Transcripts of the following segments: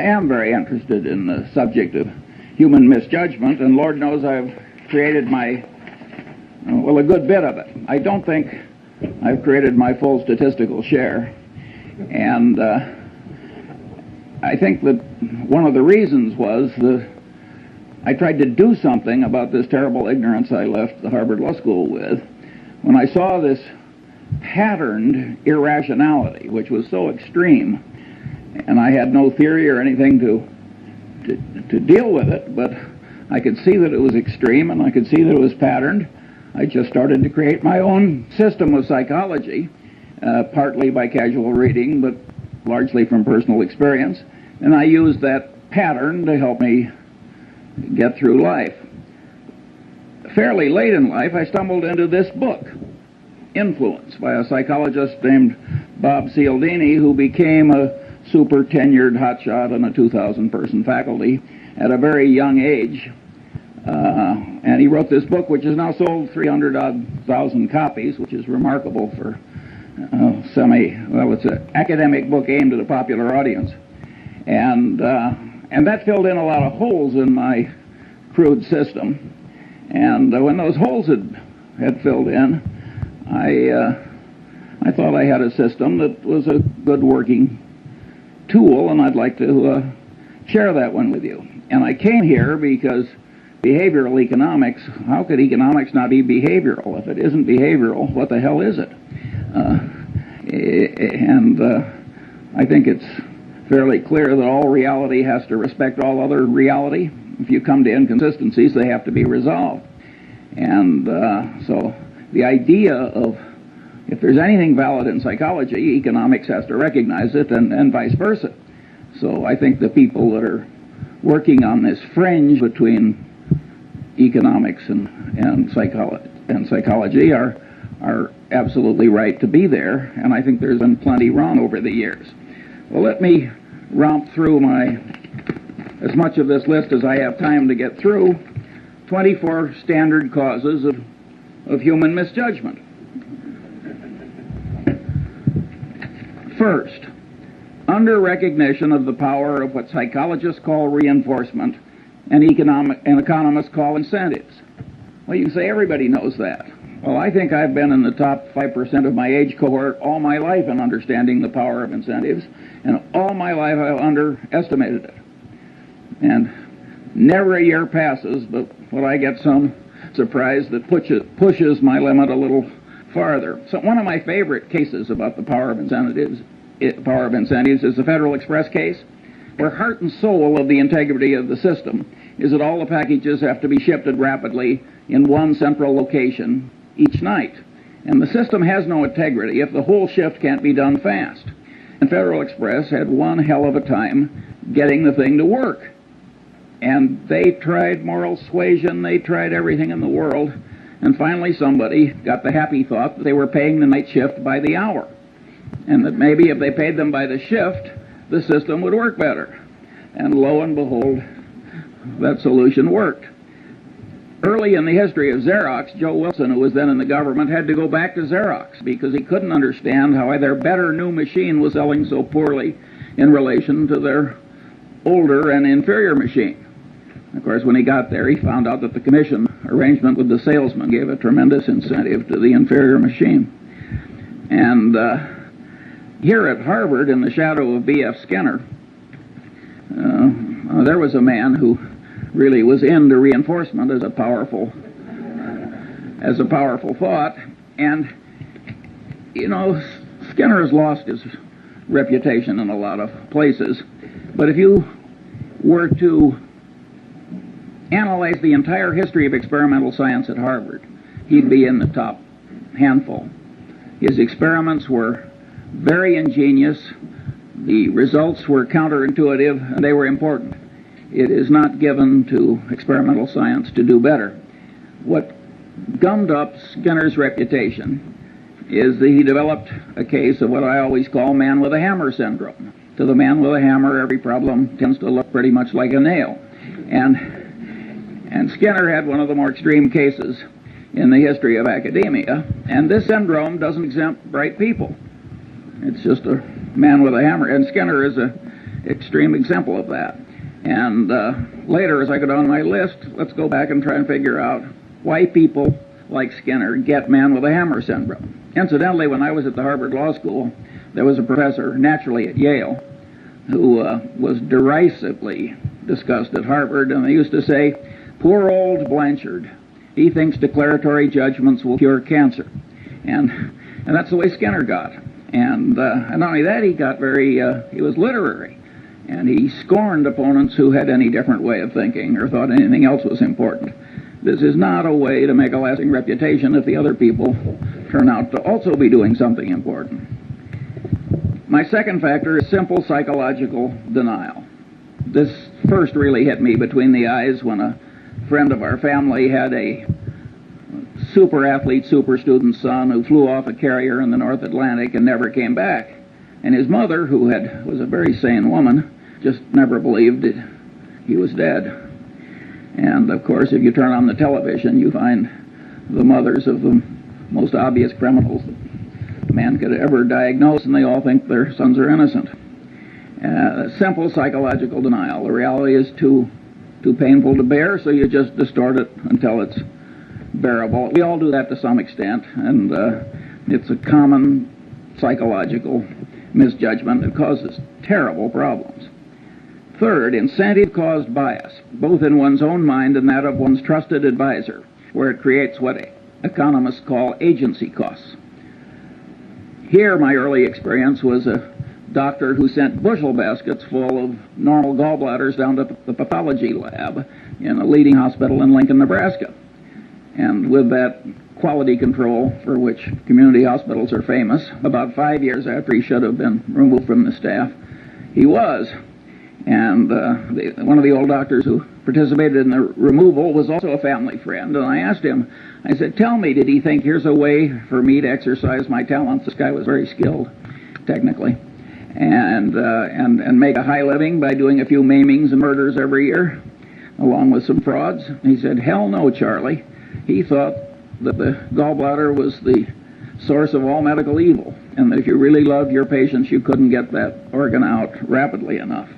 I am very interested in the subject of human misjudgment, and Lord knows I've created a good bit of it. I don't think I've created my full statistical share, and I think that one of the reasons was I tried to do something about this terrible ignorance I left the Harvard Law School with when I saw this patterned irrationality, which was so extreme, and I had no theory or anything to deal with it, but I could see that it was extreme and I could see that it was patterned. I just started to create my own system of psychology, partly by casual reading, but largely from personal experience, and I used that pattern to help me get through life. Fairly late in life, I stumbled into this book, Influence, by a psychologist named Bob Cialdini, who became a super tenured hotshot on a 2,000-person faculty at a very young age. And he wrote this book, which has now sold 300,000 copies, which is remarkable for it's an academic book aimed at a popular audience. And that filled in a lot of holes in my crude system. And when those holes had filled in, I thought I had a system that was a good working tool, and I'd like to share that one with you. And I came here because behavioral economics, how could economics not be behavioral? If it isn't behavioral, what the hell is it? I think it's fairly clear that all reality has to respect all other reality. If you come to inconsistencies, they have to be resolved. And so the idea of, if there's anything valid in psychology, economics has to recognize it, and vice versa. So I think the people that are working on this fringe between economics and psychology are absolutely right to be there, and I think there's been plenty wrong over the years. Well, let me romp through as much of this list as I have time to get through. 24 standard causes of human misjudgment. First, under recognition of the power of what psychologists call reinforcement and economists call incentives. Well, you can say everybody knows that. Well, I think I've been in the top 5% of my age cohort all my life in understanding the power of incentives, and all my life I've underestimated it. And never a year passes but when I get some surprise that pushes my limit a little farther. So one of my favorite cases about the power of incentives is the Federal Express case, where heart and soul of the integrity of the system is that all the packages have to be shifted rapidly in one central location each night. And the system has no integrity if the whole shift can't be done fast. And Federal Express had one hell of a time getting the thing to work. And they tried moral suasion, they tried everything in the world, and finally somebody got the happy thought that they were paying the night shift by the hour, and that maybe if they paid them by the shift, the system would work better. And lo and behold, that solution worked. Early in the history of Xerox, Joe Wilson, who was then in the government, had to go back to Xerox because he couldn't understand how their better new machine was selling so poorly in relation to their older and inferior machine. Of course, when he got there, he found out that the commission arrangement with the salesman gave a tremendous incentive to the inferior machine. And here at Harvard, in the shadow of B.F. Skinner, there was a man who really was into reinforcement as a powerful thought. And, you know, Skinner has lost his reputation in a lot of places. But if you were to analyze the entire history of experimental science at Harvard, he'd be in the top handful. His experiments were very ingenious, the results were counterintuitive, and they were important. It is not given to experimental science to do better. What gummed up Skinner's reputation is that he developed a case of what I always call man with a hammer syndrome. To the man with a hammer, every problem tends to look pretty much like a nail. And Skinner had one of the more extreme cases in the history of academia, and this syndrome doesn't exempt bright people. It's just a man with a hammer. And Skinner is extreme example of that. And later, as I go down my list, let's go back and try and figure out why people like Skinner get man with a hammer syndrome. Incidentally, when I was at the Harvard Law School, there was a professor, naturally at Yale, who was derisively discussed at Harvard, and they used to say, "Poor old Blanchard, he thinks declaratory judgments will cure cancer." And that's the way Skinner got. And not only that, he got he was literary. And he scorned opponents who had any different way of thinking or thought anything else was important. This is not a way to make a lasting reputation if the other people turn out to also be doing something important. My second factor is simple psychological denial. This first really hit me between the eyes when a friend of our family had a super athlete, super student son who flew off a carrier in the North Atlantic and never came back. And his mother, who was a very sane woman, just never believed he was dead. And of course, if you turn on the television, you find the mothers of the most obvious criminals that man could ever diagnose, and they all think their sons are innocent. Simple psychological denial. The reality is too painful to bear, so you just distort it until it's bearable. We all do that to some extent, and it's a common psychological misjudgment that causes terrible problems. Third, incentive-caused bias, both in one's own mind and that of one's trusted advisor, where it creates what economists call agency costs. Here, my early experience was a doctor who sent bushel baskets full of normal gallbladders down to the pathology lab in a leading hospital in Lincoln, Nebraska. And with that quality control for which community hospitals are famous, about 5 years after he should have been removed from the staff, he was. And one of the old doctors who participated in the removal was also a family friend, and I asked him, I said, "Tell me, did he think here's a way for me to exercise my talents?" This guy was very skilled, technically, and make a high living by doing a few maimings and murders every year, along with some frauds. He said, "Hell no, Charlie." He thought that the gallbladder was the source of all medical evil, and that if you really loved your patients, you couldn't get that organ out rapidly enough.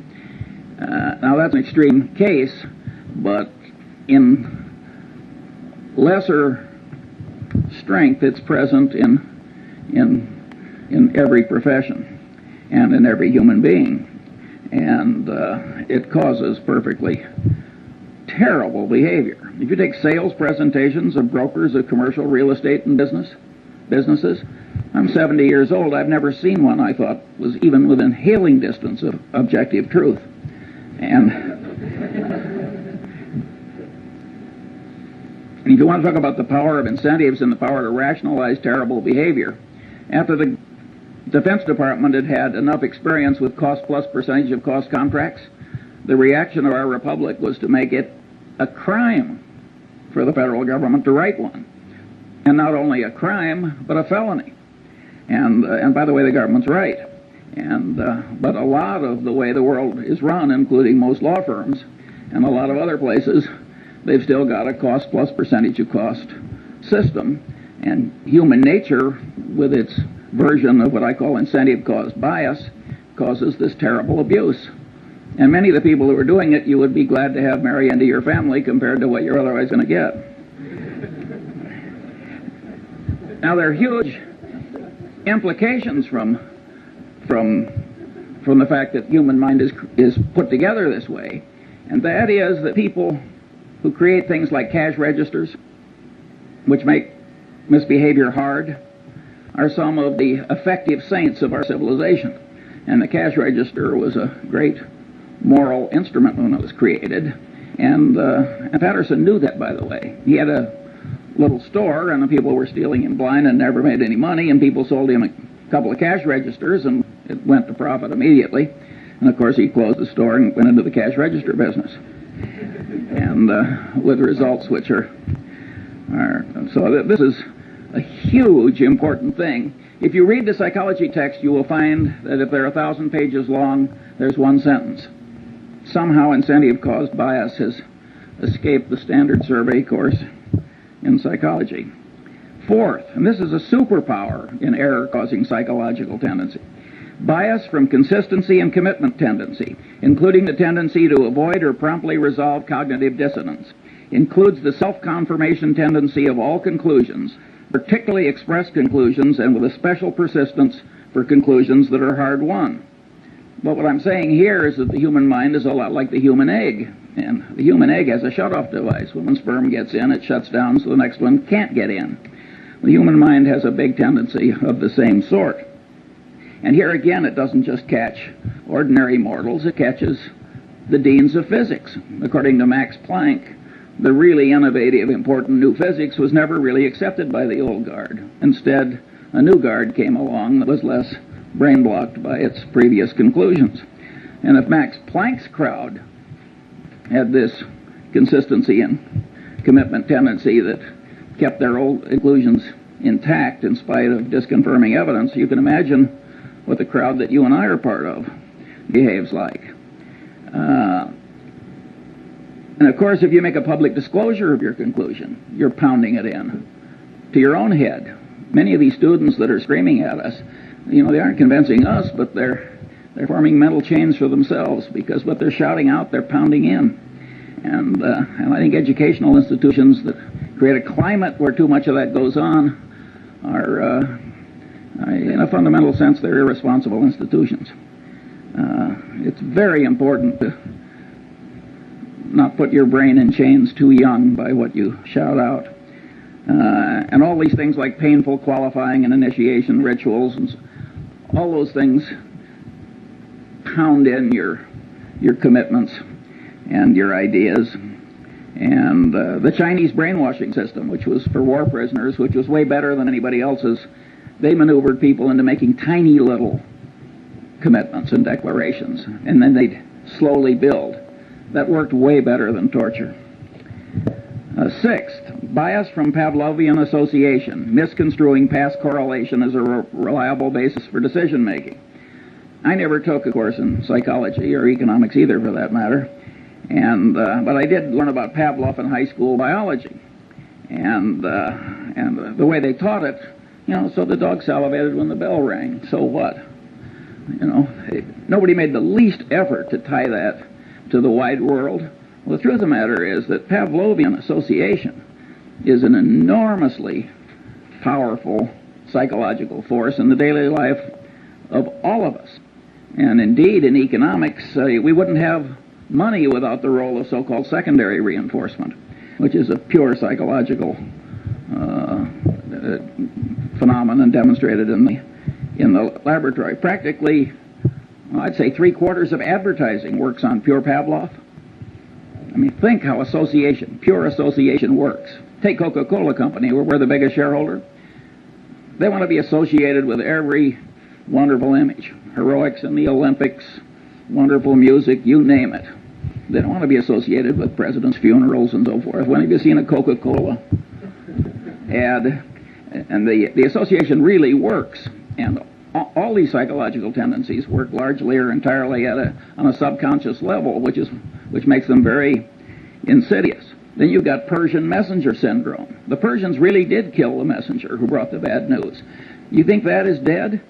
Now that's an extreme case, but in lesser strength, it's present in every profession and in every human being, and it causes perfectly terrible behavior. If you take sales presentations of brokers of commercial real estate and businesses, I'm 70 years old. I've never seen one I thought was even within hailing distance of objective truth. And if you want to talk about the power of incentives and the power to rationalize terrible behavior, after the Defense Department had had enough experience with cost plus percentage of cost contracts, the reaction of our republic was to make it a crime for the federal government to write one. And not only a crime, but a felony. And by the way, the government's right. But a lot of the way the world is run, including most law firms and a lot of other places, they've still got a cost plus percentage of cost system. And human nature, with its version of what I call incentive-caused bias, causes this terrible abuse. And many of the people who are doing it, you would be glad to have marry into your family compared to what you're otherwise going to get. Now, there are huge implications from the fact that human mind is put together this way, and that is that people who create things like cash registers, which make misbehavior hard, are some of the effective saints of our civilization. And the cash register was a great moral instrument when it was created, and Patterson knew that, by the way. He had a little store, and the people were stealing him blind and never made any money, and people sold him a couple of cash registers, and it went to profit immediately. And of course, he closed the store and went into the cash register business, and with results which are so this is a huge important thing. If you read the psychology text, you will find that if they're 1,000 pages long, there's one sentence. Somehow incentive-caused bias has escaped the standard survey course in psychology. Fourth, and this is a superpower in error-causing psychological tendency, Bias from consistency and commitment tendency, including the tendency to avoid or promptly resolve cognitive dissonance. Includes the self-confirmation tendency of all conclusions, particularly expressed conclusions, and with a special persistence for conclusions that are hard-won. But what I'm saying here is that the human mind is a lot like the human egg. And the human egg has a shut-off device. When one sperm gets in, it shuts down so the next one can't get in. The human mind has a big tendency of the same sort. And here again, it doesn't just catch ordinary mortals, it catches the deans of physics. According to Max Planck, the really innovative, important new physics was never really accepted by the old guard. Instead, a new guard came along that was less brain-blocked by its previous conclusions. And if Max Planck's crowd had this consistency and commitment tendency that kept their old conclusions intact in spite of disconfirming evidence, you can imagine what the crowd that you and I are part of behaves like. And of course, if you make a public disclosure of your conclusion, you're pounding it in to your own head. Many of these students that are screaming at us, they aren't convincing us, but they're forming mental chains for themselves, because what they're shouting out, they're pounding in. And I think educational institutions that create a climate where too much of that goes on are, in a fundamental sense, they're irresponsible institutions. It's very important to not put your brain in chains too young by what you shout out. And all these things like painful qualifying and initiation rituals, and all those things pound in your commitments and your ideas. And the Chinese brainwashing system, which was for war prisoners, which was way better than anybody else's, they maneuvered people into making tiny little commitments and declarations, and then they'd slowly build. That worked way better than torture. Sixth, bias from Pavlovian association, misconstruing past correlation as a reliable basis for decision making. I never took a course in psychology or economics either, for that matter, but I did learn about Pavlov in high school biology, and the way they taught it, so the dog salivated when the bell rang. So what? Nobody made the least effort to tie that to the wide world. Well, the truth of the matter is that Pavlovian association is an enormously powerful psychological force in the daily life of all of us. And indeed, in economics, we wouldn't have money without the role of so-called secondary reinforcement, which is a pure psychological phenomenon demonstrated in the laboratory. Practically, I'd say 3/4 of advertising works on pure Pavlov. I mean, think how pure association works. Take Coca-Cola Company, we're the biggest shareholder. They want to be associated with every wonderful image. Heroics in the Olympics, wonderful music, you name it. They don't want to be associated with presidents' funerals and so forth. When have you seen a Coca-Cola ad? And the association really works. And all these psychological tendencies work largely or entirely on a subconscious level, which makes them very insidious. Then you've got Persian messenger syndrome. The Persians really did kill the messenger who brought the bad news. You think that is dead?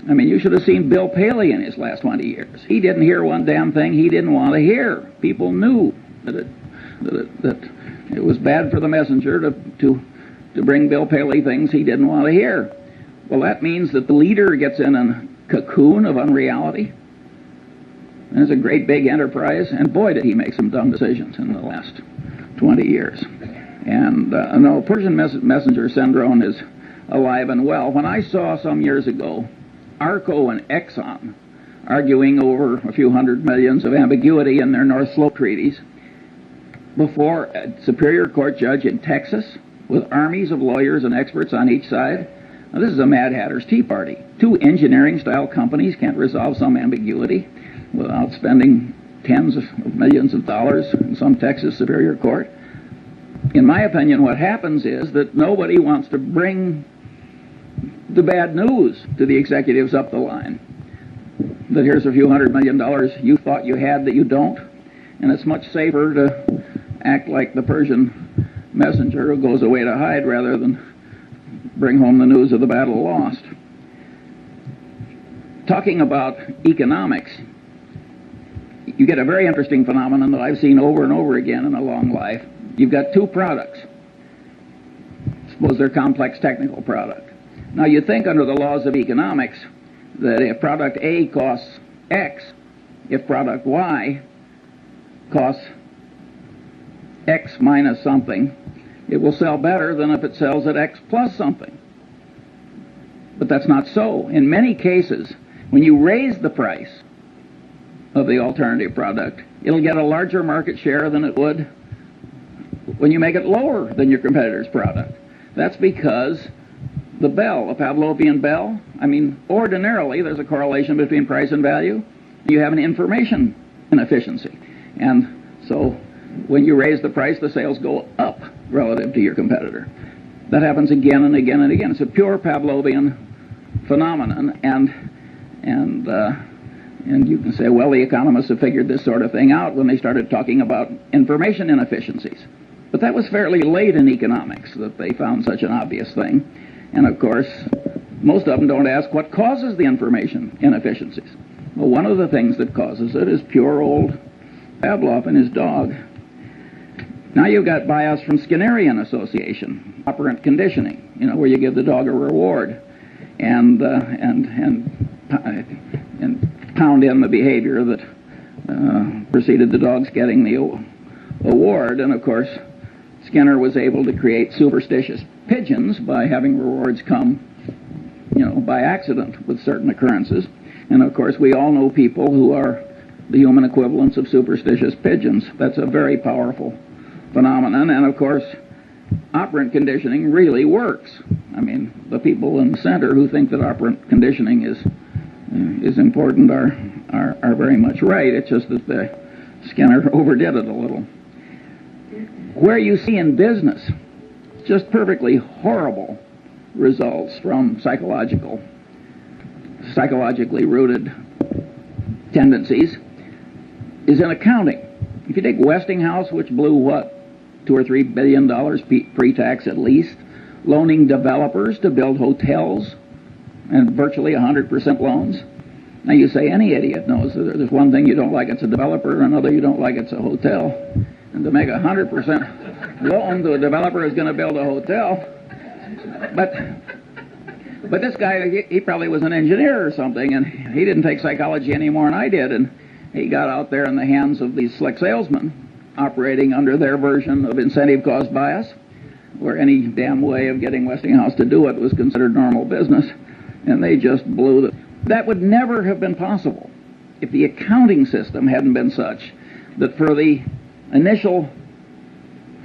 I mean, you should have seen Bill Paley in his last 20 years. He didn't hear one damn thing he didn't want to hear. People knew that it was bad for the messenger to bring Bill Paley things he didn't want to hear. Well, that means that the leader gets in a cocoon of unreality. And it's a great big enterprise, and boy, did he make some dumb decisions in the last 20 years. And no, Persian messenger syndrome is alive and well. When I saw some years ago Arco and Exxon arguing over a few hundred millions of ambiguity in their North Slope treaties before a Superior Court judge in Texas with armies of lawyers and experts on each side. Now, this is a Mad Hatter's Tea Party. Two engineering-style companies can't resolve some ambiguity without spending tens of millions of dollars in some Texas Superior Court. In my opinion, what happens is that nobody wants to bring the bad news to the executives up the line. That here's a few $100 million you thought you had that you don't. And it's much safer to act like the Persian messenger who goes away to hide rather than bring home the news of the battle lost. talking about economics, you get a very interesting phenomenon that I've seen over and over again in a long life. You've got two products. Suppose they're complex technical product. Now you think under the laws of economics that if product A costs X, if product Y costs X minus something, it will sell better than if it sells at X plus something. But that's not so. In many cases, when you raise the price of the alternative product, it'll get a larger market share than it would when you make it lower than your competitor's product. That's because the bell, the Pavlovian bell, ordinarily there's a correlation between price and value. You have an information inefficiency. And so when you raise the price, the sales go up relative to your competitor. That happens again and again and again. It's a pure Pavlovian phenomenon, and you can say, well, the economists have figured this sort of thing out when they started talking about information inefficiencies. But that was fairly late in economics that they found such an obvious thing. And of course, most of them don't ask what causes the information inefficiencies. Well, one of the things that causes it is pure old Pavlov and his dog. Now you've got bias from Skinnerian association, operant conditioning, where you give the dog a reward and pound in the behavior that preceded the dog's getting the award. And of course, Skinner was able to create superstitious pigeons by having rewards come, by accident with certain occurrences. And of course, we all know people who are the human equivalents of superstitious pigeons. That's a very powerful phenomenon. And of course, operant conditioning really works. The people in the center who think that operant conditioning is important are very much right. It's just that Skinner overdid it a little. Where you see in business just perfectly horrible results from psychologically rooted tendencies is in accounting. If you take Westinghouse, which blew $2 or $3 billion pre-tax at least, loaning developers to build hotels and virtually 100% loans. Now you say any idiot knows that there's one thing you don't like, it's a developer, and another you don't like, it's a hotel. And to make 100% loan to a developer is going to build a hotel. But this guy, he probably was an engineer or something, and he didn't take psychology any more than I did, and he got out there in the hands of these slick salesmen operating under their version of incentive cost bias, where any damn way of getting Westinghouse to do it was considered normal business, and they just blew it. That would never have been possible if the accounting system hadn't been such that for the initial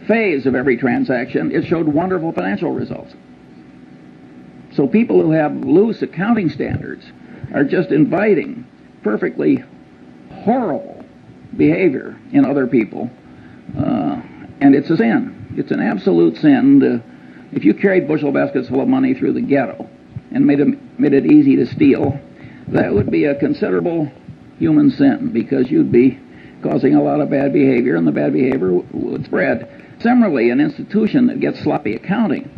phase of every transaction, it showed wonderful financial results. So people who have loose accounting standards are just inviting perfectly horrible behavior in other people, and it's a sin. It's an absolute sin. If you carried bushel baskets full of money through the ghetto and made it easy to steal, that would be a considerable human sin, because you'd be causing a lot of bad behavior, and the bad behavior would spread. Similarly, an institution that gets sloppy accounting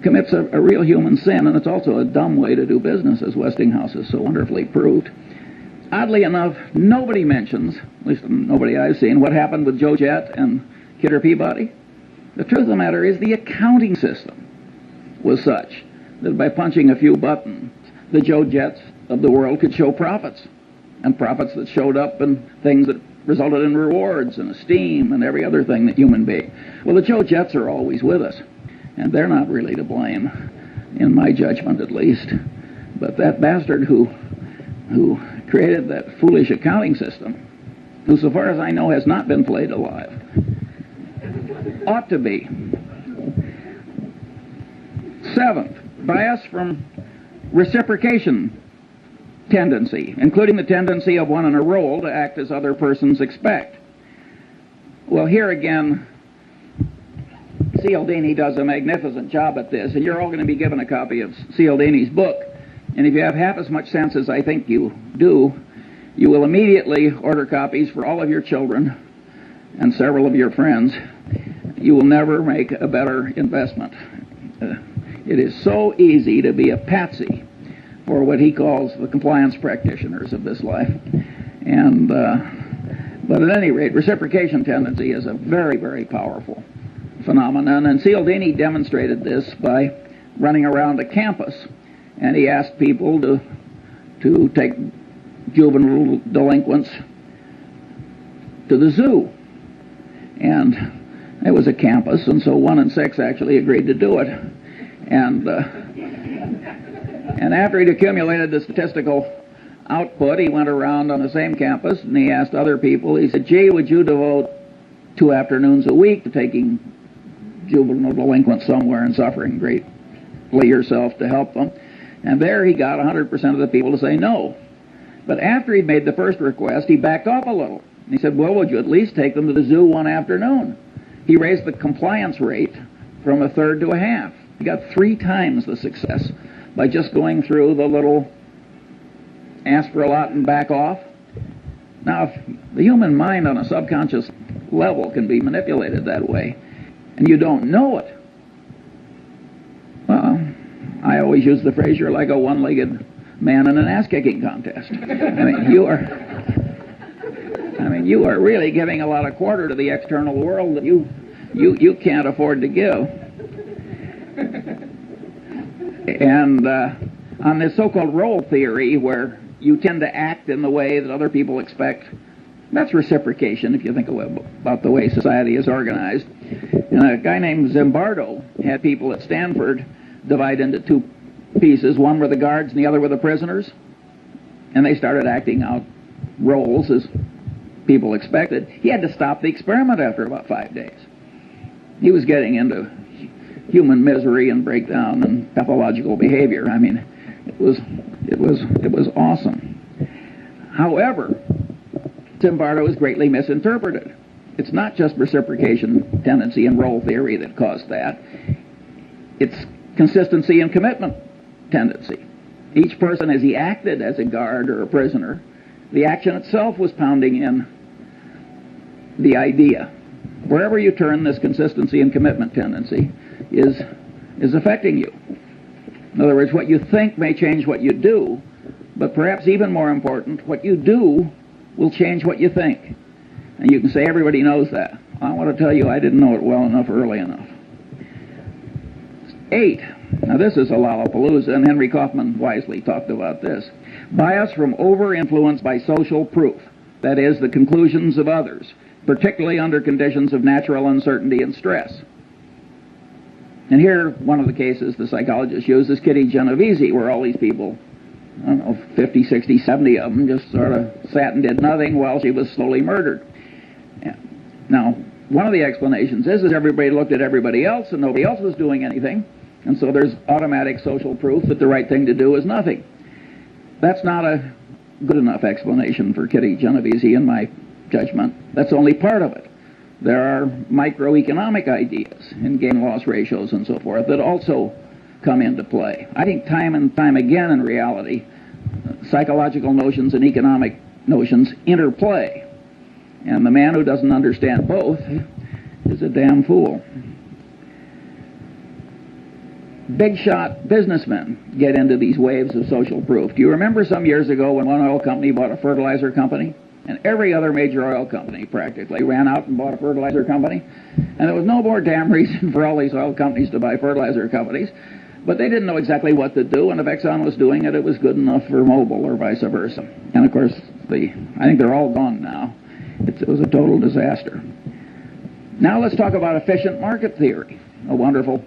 commits a real human sin, and it's also a dumb way to do business, as Westinghouse has so wonderfully proved. Oddly enough, nobody mentions, at least nobody I've seen, what happened with Joe Jett and Kidder Peabody. The truth of the matter is the accounting system was such that by punching a few buttons, the Joe Jetts of the world could show profits, and profits that showed up in things that resulted in rewards and esteem and every other thing that human being. Well, the Joe Jetts are always with us, and they're not really to blame, in my judgment at least. But that bastard who created that foolish accounting system, who so far as I know has not been flayed alive, ought to be. Seventh, bias from reciprocation tendency, including the tendency of one in a role to act as other persons expect. Well, here again, Cialdini does a magnificent job at this, and you're all going to be given a copy of Cialdini's book. And if you have half as much sense as I think you do, you will immediately order copies for all of your children and several of your friends. You will never make a better investment. It is so easy to be a patsy for what he calls the compliance practitioners of this life. And but at any rate, reciprocation tendency is a very, very powerful phenomenon, and Cialdini demonstrated this by running around a campus, and he asked people to take juvenile delinquents to the zoo. And it was a campus, and so 1 in 6 actually agreed to do it. And after he'd accumulated the statistical output, he went around on the same campus and he asked other people, he said, gee, would you devote 2 afternoons a week to taking juvenile delinquents somewhere and suffering greatly yourself to help them? And there he got 100% of the people to say no. But after he'd made the first request, he backed off a little. And he said, well, would you at least take them to the zoo 1 afternoon? He raised the compliance rate from 1/3 to 1/2. He got 3 times the success by just going through the little ask for a lot and back off. Now, if the human mind on a subconscious level can be manipulated that way, and you don't know it, well, I always use the phrase, you're like a one-legged man in an ass-kicking contest. You are really giving a lot of quarter to the external world that you can't afford to give. And on this so-called role theory, where you tend to act in the way that other people expect, that's reciprocation, if you think about the way society is organized. And a guy named Zimbardo had people at Stanford divide into 2 pieces. One were the guards and the other were the prisoners. And they started acting out roles as people expected. He had to stop the experiment after about 5 days. He was getting into human misery and breakdown and pathological behavior. I mean, it was awesome. However, Zimbardo was greatly misinterpreted. It's not just reciprocation tendency and role theory that caused that. It's consistency and commitment tendency. Each person, as he acted as a guard or a prisoner, the action itself was pounding in the idea. Wherever you turn, this consistency and commitment tendency is affecting you. In other words, what you think may change what you do, but perhaps even more important, what you do will change what you think. And you can say everybody knows that. I want to tell you I didn't know it well enough early enough. 8. Now this is a Lollapalooza, and Henry Kaufman wisely talked about this. Bias from over-influence by social proof, that is, the conclusions of others, particularly under conditions of natural uncertainty and stress. And here, one of the cases the psychologist used is Kitty Genovese, where all these people, I don't know, 50, 60, 70 of them just sort of sat and did nothing while she was slowly murdered. Now, one of the explanations is everybody looked at everybody else and nobody else was doing anything, and so there's automatic social proof that the right thing to do is nothing. That's not a good enough explanation for Kitty Genovese, in my judgment. That's only part of it. There are microeconomic ideas in gain-loss ratios and so forth that also come into play. I think time and time again in reality, psychological notions and economic notions interplay. And the man who doesn't understand both is a damn fool. Big shot businessmen get into these waves of social proof. Do you remember some years ago when one oil company bought a fertilizer company? And every other major oil company practically ran out and bought a fertilizer company. And there was no more damn reason for all these oil companies to buy fertilizer companies. But they didn't know exactly what to do, and if Exxon was doing it, it was good enough for Mobil or vice versa. And of course, I think they're all gone now. It was a total disaster. Now let's talk about efficient market theory, a wonderful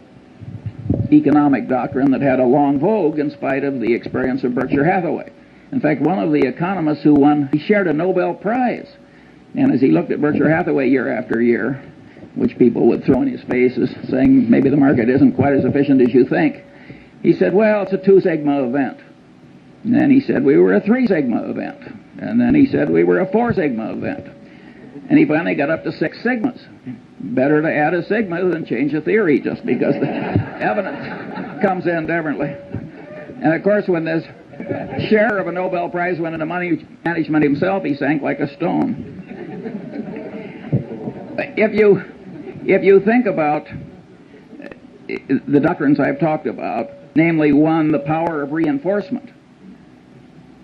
economic doctrine that had a long vogue in spite of the experience of Berkshire Hathaway. In fact, one of the economists who won, he shared a Nobel Prize. And as he looked at Berkshire Hathaway year after year, which people would throw in his face as saying maybe the market isn't quite as efficient as you think, he said, well, it's a 2 sigma event. And then he said we were a 3 sigma event. And then he said we were a 4 sigma event. And he finally got up to 6 sigmas. Better to add a sigma than change a theory just because the evidence comes in differently. And of course, when this share of a Nobel Prize went into money management himself, he sank like a stone. If you think about the doctrines I've talked about, namely, 1, the power of reinforcement.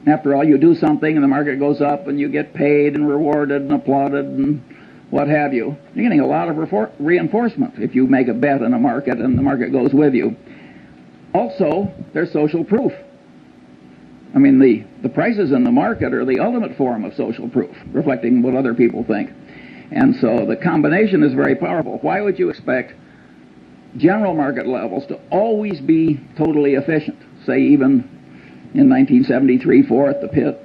After all, you do something and the market goes up and you get paid and rewarded and applauded and what have you. You're getting a lot of reinforcement if you make a bet in a market and the market goes with you. Also, there's social proof. I mean, the prices in the market are the ultimate form of social proof, reflecting what other people think. And so the combination is very powerful. Why would you expect general market levels to always be totally efficient, say even in 1973-4 at the pit,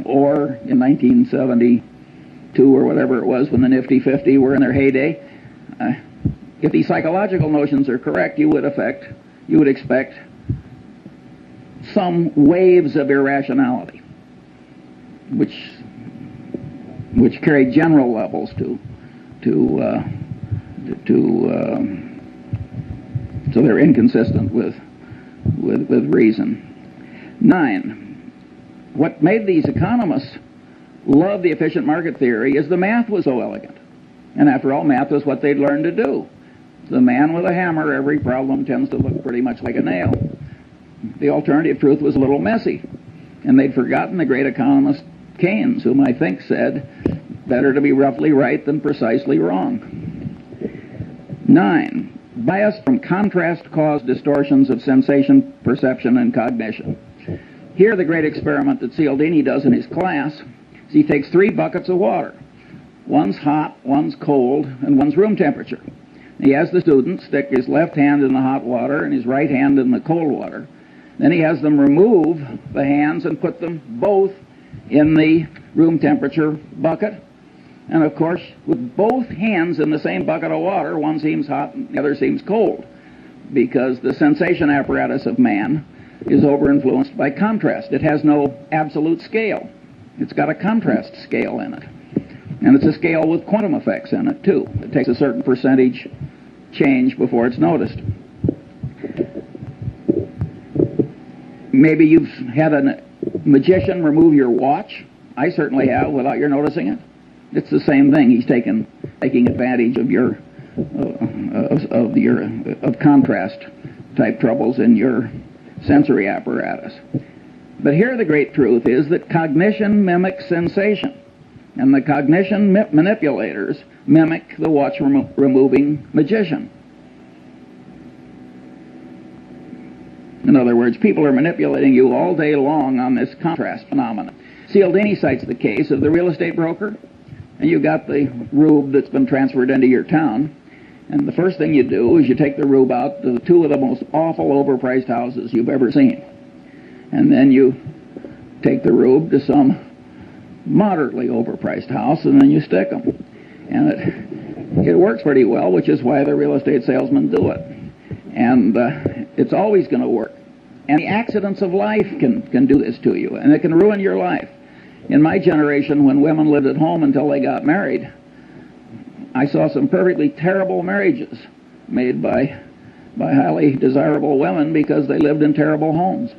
or in 1972 or whatever it was when the Nifty 50 were in their heyday? If these psychological notions are correct, you would expect some waves of irrationality, which carry general levels so they're inconsistent with reason. 9. What made these economists love the efficient market theory is the math was so elegant. And after all, math was what they'd learned to do. The man with a hammer, every problem tends to look pretty much like a nail. The alternative truth was a little messy. And they'd forgotten the great economist Keynes, whom I think said, better to be roughly right than precisely wrong. 9. Bias from contrast caused distortions of sensation, perception, and cognition. Here, the great experiment that Cialdini does in his class is he takes 3 buckets of water. One's hot, one's cold, and one's room temperature. He has the student stick his left hand in the hot water and his right hand in the cold water. Then he has them remove the hands and put them both in the room temperature bucket. And of course, with both hands in the same bucket of water, one seems hot and the other seems cold, because the sensation apparatus of man is over-influenced by contrast. It has no absolute scale. It's got a contrast scale in it. And it's a scale with quantum effects in it, too. It takes a certain percentage change before it's noticed. Maybe you've had a magician remove your watch. I certainly have, without your noticing it. It's the same thing. He's taking advantage of your contrast type troubles in your sensory apparatus. But here the great truth is that cognition mimics sensation, and the cognition manipulators mimic the watch removing magician. In other words, people are manipulating you all day long on this contrast phenomenon. Cialdini cites the case of the real estate broker, and you got the rube that's been transferred into your town, and the first thing you do is you take the rube out to 2 of the most awful overpriced houses you've ever seen. And then you take the rube to some moderately overpriced house, and then you stick them. And it works pretty well, which is why the real estate salesmen do it. And it's always going to work. And the accidents of life can do this to you, and it can ruin your life. In my generation, when women lived at home until they got married, I saw some perfectly terrible marriages made by highly desirable women because they lived in terrible homes.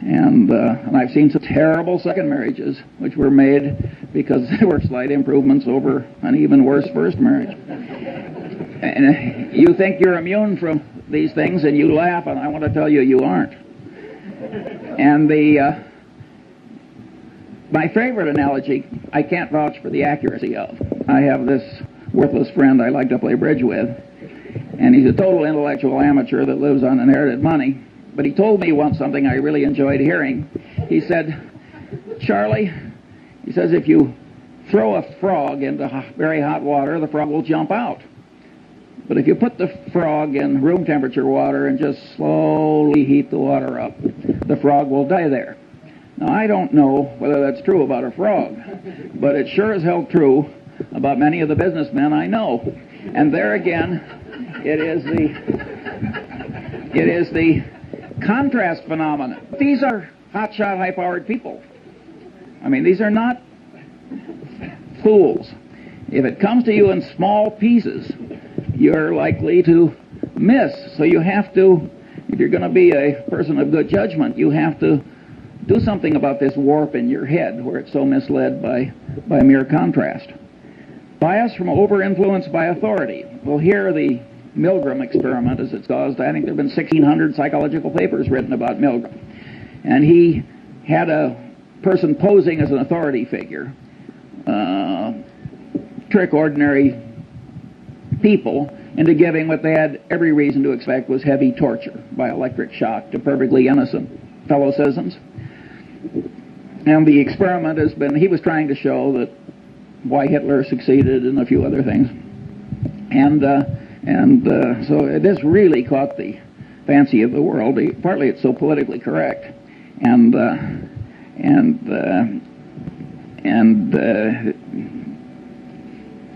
And I've seen some terrible second marriages which were made because they were slight improvements over an even worse first marriage. And you think you're immune from these things and you laugh, and I want to tell you, you aren't. And my favorite analogy, I can't vouch for the accuracy of. I have this worthless friend I like to play bridge with, and he's a total intellectual amateur that lives on inherited money. But he told me once something I really enjoyed hearing. He said, Charlie, he says, if you throw a frog into very hot water, the frog will jump out. But if you put the frog in room temperature water and just slowly heat the water up, the frog will die there. Now, I don't know whether that's true about a frog, but it sure is held true about many of the businessmen I know. And there again, it is the contrast phenomenon. These are hotshot, high-powered people. I mean, these are not fools. If it comes to you in small pieces, you're likely to miss. So you have to, if you're going to be a person of good judgment, you have to do something about this warp in your head where it's so misled by mere contrast. Bias from over-influence by authority. Well, here the Milgram experiment, as it's caused, I think there have been 1,600 psychological papers written about Milgram. And he had a person posing as an authority figure trick ordinary people into giving what they had every reason to expect was heavy torture by electric shock to perfectly innocent fellow citizens. And the experiment has been, he was trying to show that why Hitler succeeded and a few other things. So this really caught the fancy of the world. Partly it's so politically correct.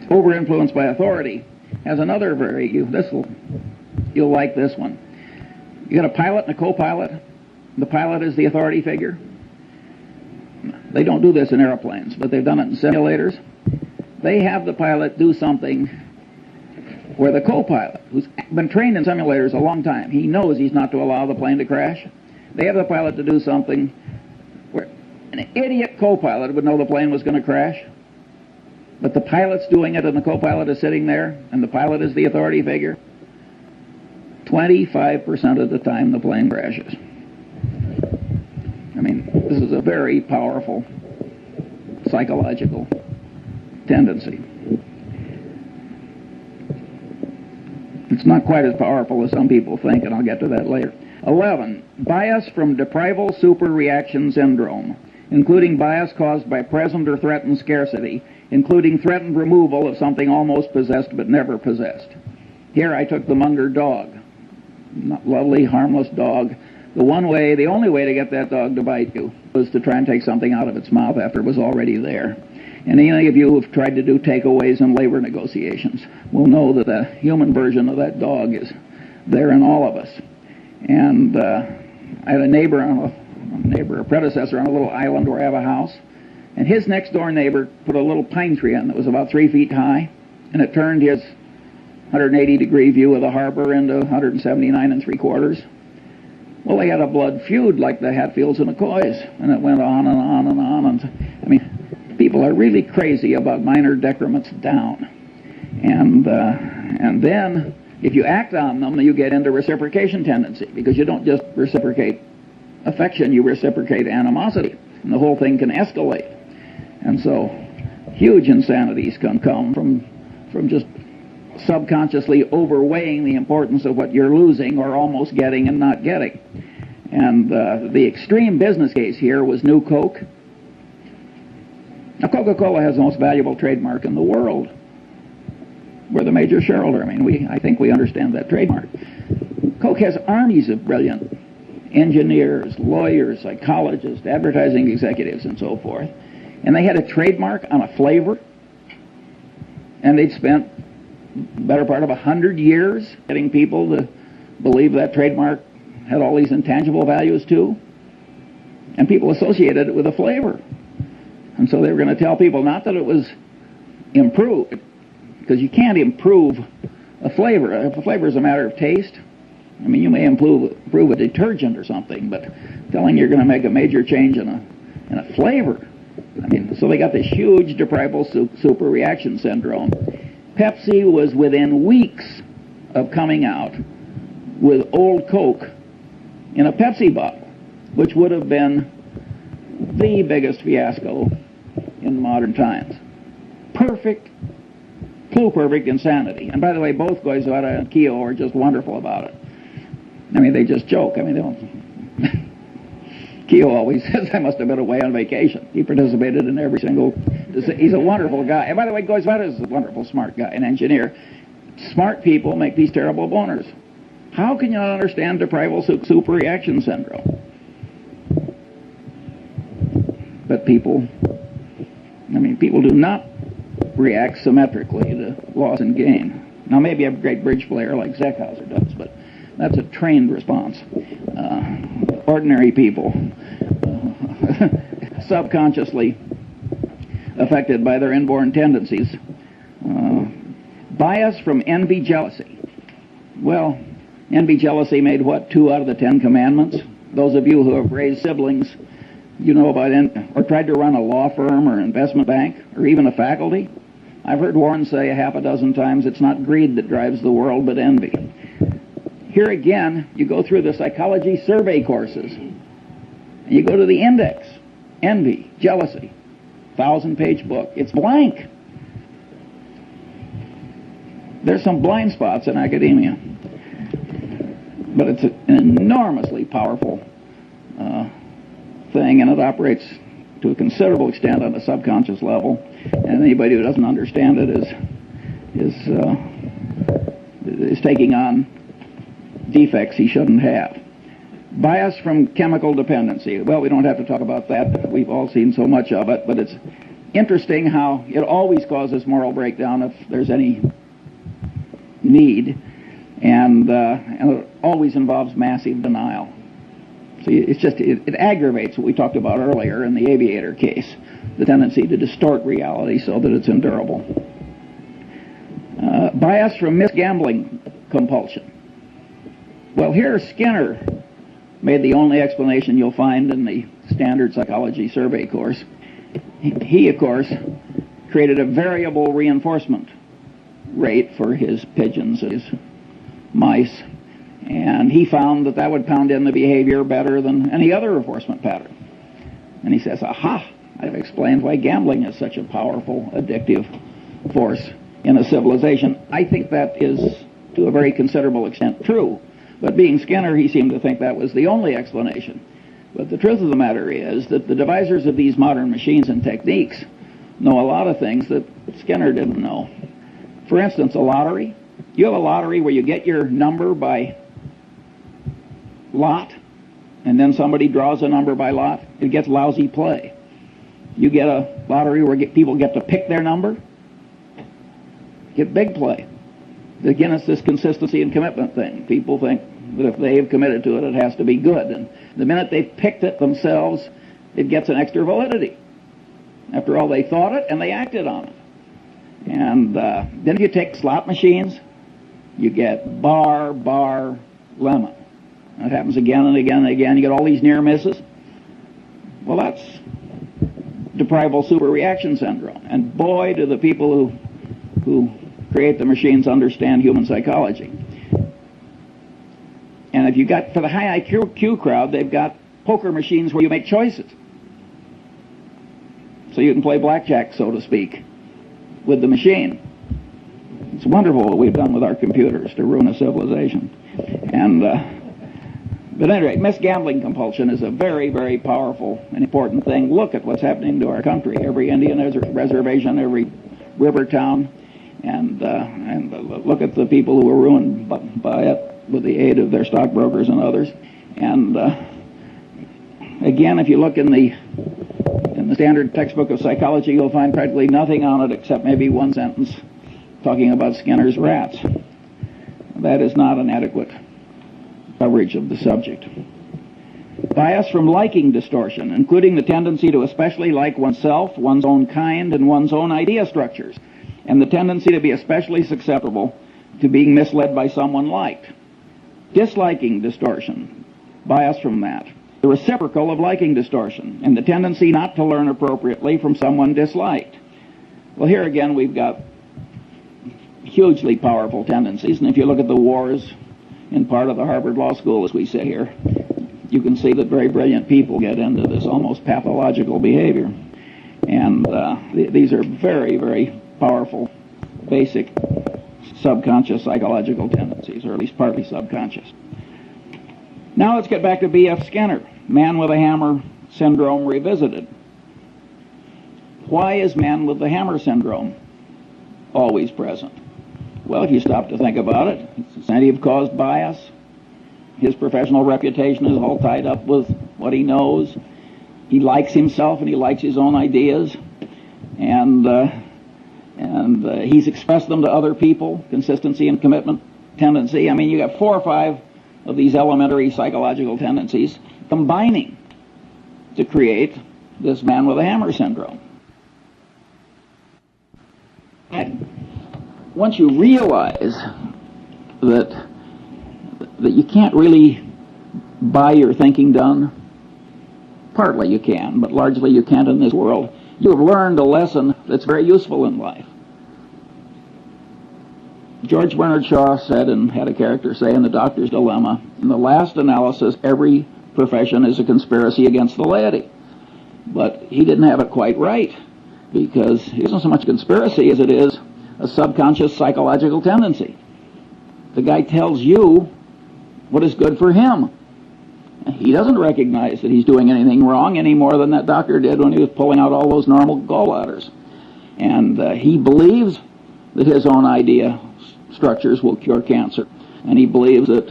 Over-influenced by authority has another you'll like this one. You got a pilot and a co-pilot. The pilot is the authority figure. They don't do this in airplanes, but they've done it in simulators. They have the pilot do something where the co-pilot, who's been trained in simulators a long time, he knows he's not to allow the plane to crash. They have the pilot to do something where an idiot co-pilot would know the plane was going to crash, but the pilot's doing it and the co-pilot is sitting there and the pilot is the authority figure. 25% of the time the plane crashes. I mean, this is a very powerful psychological tendency. It's not quite as powerful as some people think, and I'll get to that later. 11. Bias from deprival superreaction syndrome, including bias caused by present or threatened scarcity, including threatened removal of something almost possessed but never possessed. Here I took the Munger dog. Lovely, harmless dog. The only way to get that dog to bite you was to try and take something out of its mouth after it was already there. And any of you who have tried to do takeaways in labor negotiations will know that the human version of that dog is there in all of us. And I had a predecessor on a little island where I have a house, and his next door neighbor put a little pine tree in that was about 3 feet high, and it turned his 180-degree view of the harbor into 179 3/4. Well, they had a blood feud like the Hatfields and McCoys, and it went on and on and on. And I mean, people are really crazy about minor decrements down. And then, if you act on them, you get into reciprocation tendency, because you don't just reciprocate affection, you reciprocate animosity, and the whole thing can escalate. And so, huge insanities can come from just subconsciously overweighing the importance of what you're losing or almost getting and not getting. And the extreme business case here was New Coke. Now, Coca-Cola has the most valuable trademark in the world. We're the major shareholder. I mean, I think we understand that trademark. Coke has armies of brilliant engineers, lawyers, psychologists, advertising executives, and so forth. And they had a trademark on a flavor, and they'd spent the better part of 100 years getting people to believe that trademark had all these intangible values too. And people associated it with a flavor. And so they were going to tell people not that it was improved, because you can't improve a flavor. If a flavor is a matter of taste, I mean, you may improve a detergent or something, but telling you're going to make a major change in a flavor. I mean, so they got this huge deprival superreaction syndrome. Pepsi was within weeks of coming out with Old Coke in a Pepsi bottle, which would have been the biggest fiasco in modern times. Perfect insanity. And by the way, both Goizueta and Keogh are just wonderful about it. I mean, they just joke. I mean, they don't... Keogh always says I must have been away on vacation. He participated in every single... He's a wonderful guy. And by the way, Goizueta is a wonderful, smart guy, an engineer. Smart people make these terrible boners. How can you not understand deprival superreaction syndrome? But people do not react symmetrically to loss and gain. Now, maybe a great bridge player like Zeckhauser does, but that's a trained response. Ordinary people, subconsciously affected by their inborn tendencies. Bias from envy, jealousy. Well, envy, jealousy made what, 2 out of the 10 commandments? Those of you who have raised siblings, you know about or tried to run a law firm or investment bank or even a faculty. I've heard Warren say a half a dozen times it's not greed that drives the world but envy. Here again, you go through the psychology survey courses. And you go to the index, envy, jealousy, 1,000-page book. It's blank. There's some blind spots in academia, but it's an enormously powerful thing, and it operates to a considerable extent on a subconscious level. And anybody who doesn't understand it is taking on defects he shouldn't have. Bias from chemical dependency. Well, we don't have to talk about that. We've all seen so much of it, but it's interesting how it always causes moral breakdown if there's any need, and it always involves massive denial. So it aggravates what we talked about earlier in the aviator case, the tendency to distort reality so that it's endurable. Bias from misgambling compulsion. Well, here Skinner made the only explanation you'll find in the standard psychology survey course. He, of course, created a variable reinforcement rate for his pigeons, his mice, and he found that would pound in the behavior better than any other reinforcement pattern. And he says, aha, I've explained why gambling is such a powerful, addictive force in a civilization. I think that is, to a very considerable extent, true. But being Skinner, he seemed to think that was the only explanation. But the truth of the matter is that the devisers of these modern machines and techniques know a lot of things that Skinner didn't know. For instance, a lottery. You have a lottery where you get your number by lot, and then somebody draws a number by lot. It gets lousy play. You get a lottery where people get to pick their number, get big play. Again, it's this consistency and commitment thing. People think that if they've committed to it, it has to be good. And the minute they've picked it themselves, it gets an extra validity. After all, they thought it and they acted on it. And then if you take slot machines, you get bar, lemon. That happens again and again and again. You get all these near misses. Well, that's deprival superreaction syndrome. And boy, do the people who create the machines understand human psychology. And if you got, for the high IQ crowd, they've got poker machines where you make choices. So you can play blackjack, so to speak, with the machine. It's wonderful what we've done with our computers to ruin a civilization. And but at any rate, misgambling compulsion is a very, very powerful and important thing. Look at what's happening to our country. Every Indian reservation, every river town, and look at the people who were ruined by it with the aid of their stockbrokers and others. And again, if you look in the standard textbook of psychology, you'll find practically nothing on it except maybe one sentence talking about Skinner's rats. That is not an adequate coverage of the subject. Bias from liking distortion, including the tendency to especially like oneself, one's own kind, and one's own idea structures, and the tendency to be especially susceptible to being misled by someone liked. Disliking distortion, bias from that. The reciprocal of liking distortion, and the tendency not to learn appropriately from someone disliked. Well, here again we've got hugely powerful tendencies, and if you look at the wars in part of the Harvard Law School as we sit here, you can see that very brilliant people get into this almost pathological behavior. And these are very, very powerful, basic subconscious psychological tendencies, or at least partly subconscious. Now let's get back to B.F. Skinner, man with a hammer syndrome revisited. Why is man with the hammer syndrome always present? Well, if you stop to think about it, it's incentive-caused bias. His professional reputation is all tied up with what he knows. He likes himself and he likes his own ideas, and he's expressed them to other people. Consistency and commitment tendency. I mean, you got 4 or 5 of these elementary psychological tendencies combining to create this man with a hammer syndrome. And once you realize that you can't really buy your thinking done, partly you can, but largely you can't in this world, you have learned a lesson that's very useful in life. George Bernard Shaw said, and had a character say in The Doctor's Dilemma, in the last analysis, every profession is a conspiracy against the laity. But he didn't have it quite right, because it isn't so much a conspiracy as it is a subconscious psychological tendency. The guy tells you what is good for him. He doesn't recognize that he's doing anything wrong any more than that doctor did when he was pulling out all those normal gallbladders. And he believes that his own idea structures will cure cancer. And he believes that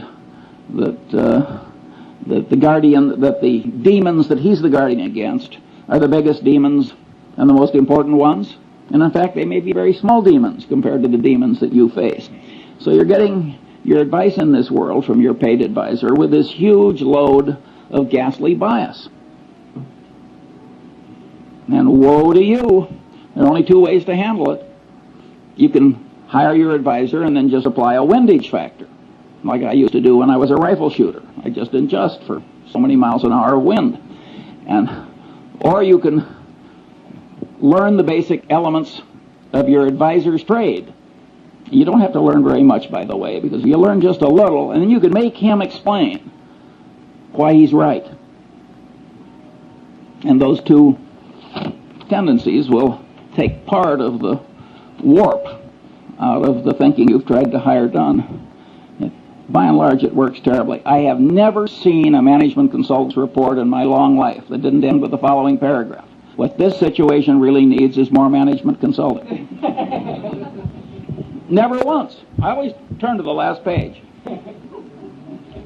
the demons that he's the guardian against are the biggest demons and the most important ones. And in fact, they may be very small demons compared to the demons that you face. So you're getting your advice in this world from your paid advisor with this huge load of ghastly bias. And woe to you. There are only two ways to handle it. You can hire your advisor and then just apply a windage factor, like I used to do when I was a rifle shooter. I just adjust for so many miles an hour of wind. Or you can learn the basic elements of your advisor's trade. You don't have to learn very much, by the way, because you learn just a little, and then you can make him explain why he's right. And those two tendencies will take part of the warp out of the thinking you've tried to hire done. By and large, it works terribly. I have never seen a management consultant's report in my long life that didn't end with the following paragraph: what this situation really needs is more management consulting. Never once. I always turn to the last page.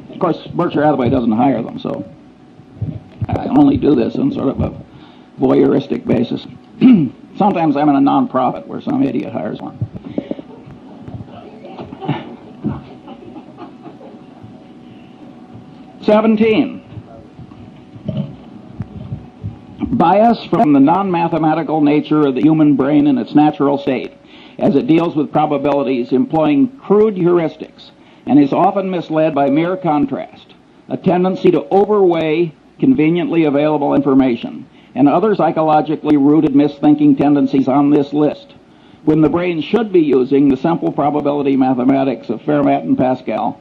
Of course, Berkshire Hathaway doesn't hire them, so I only do this on sort of a voyeuristic basis. Sometimes I'm in a non-profit where some idiot hires one. (17) Bias from the non-mathematical nature of the human brain in its natural state, as it deals with probabilities employing crude heuristics, and is often misled by mere contrast, a tendency to overweigh conveniently available information, and other psychologically rooted misthinking tendencies on this list, when the brain should be using the simple probability mathematics of Fermat and Pascal,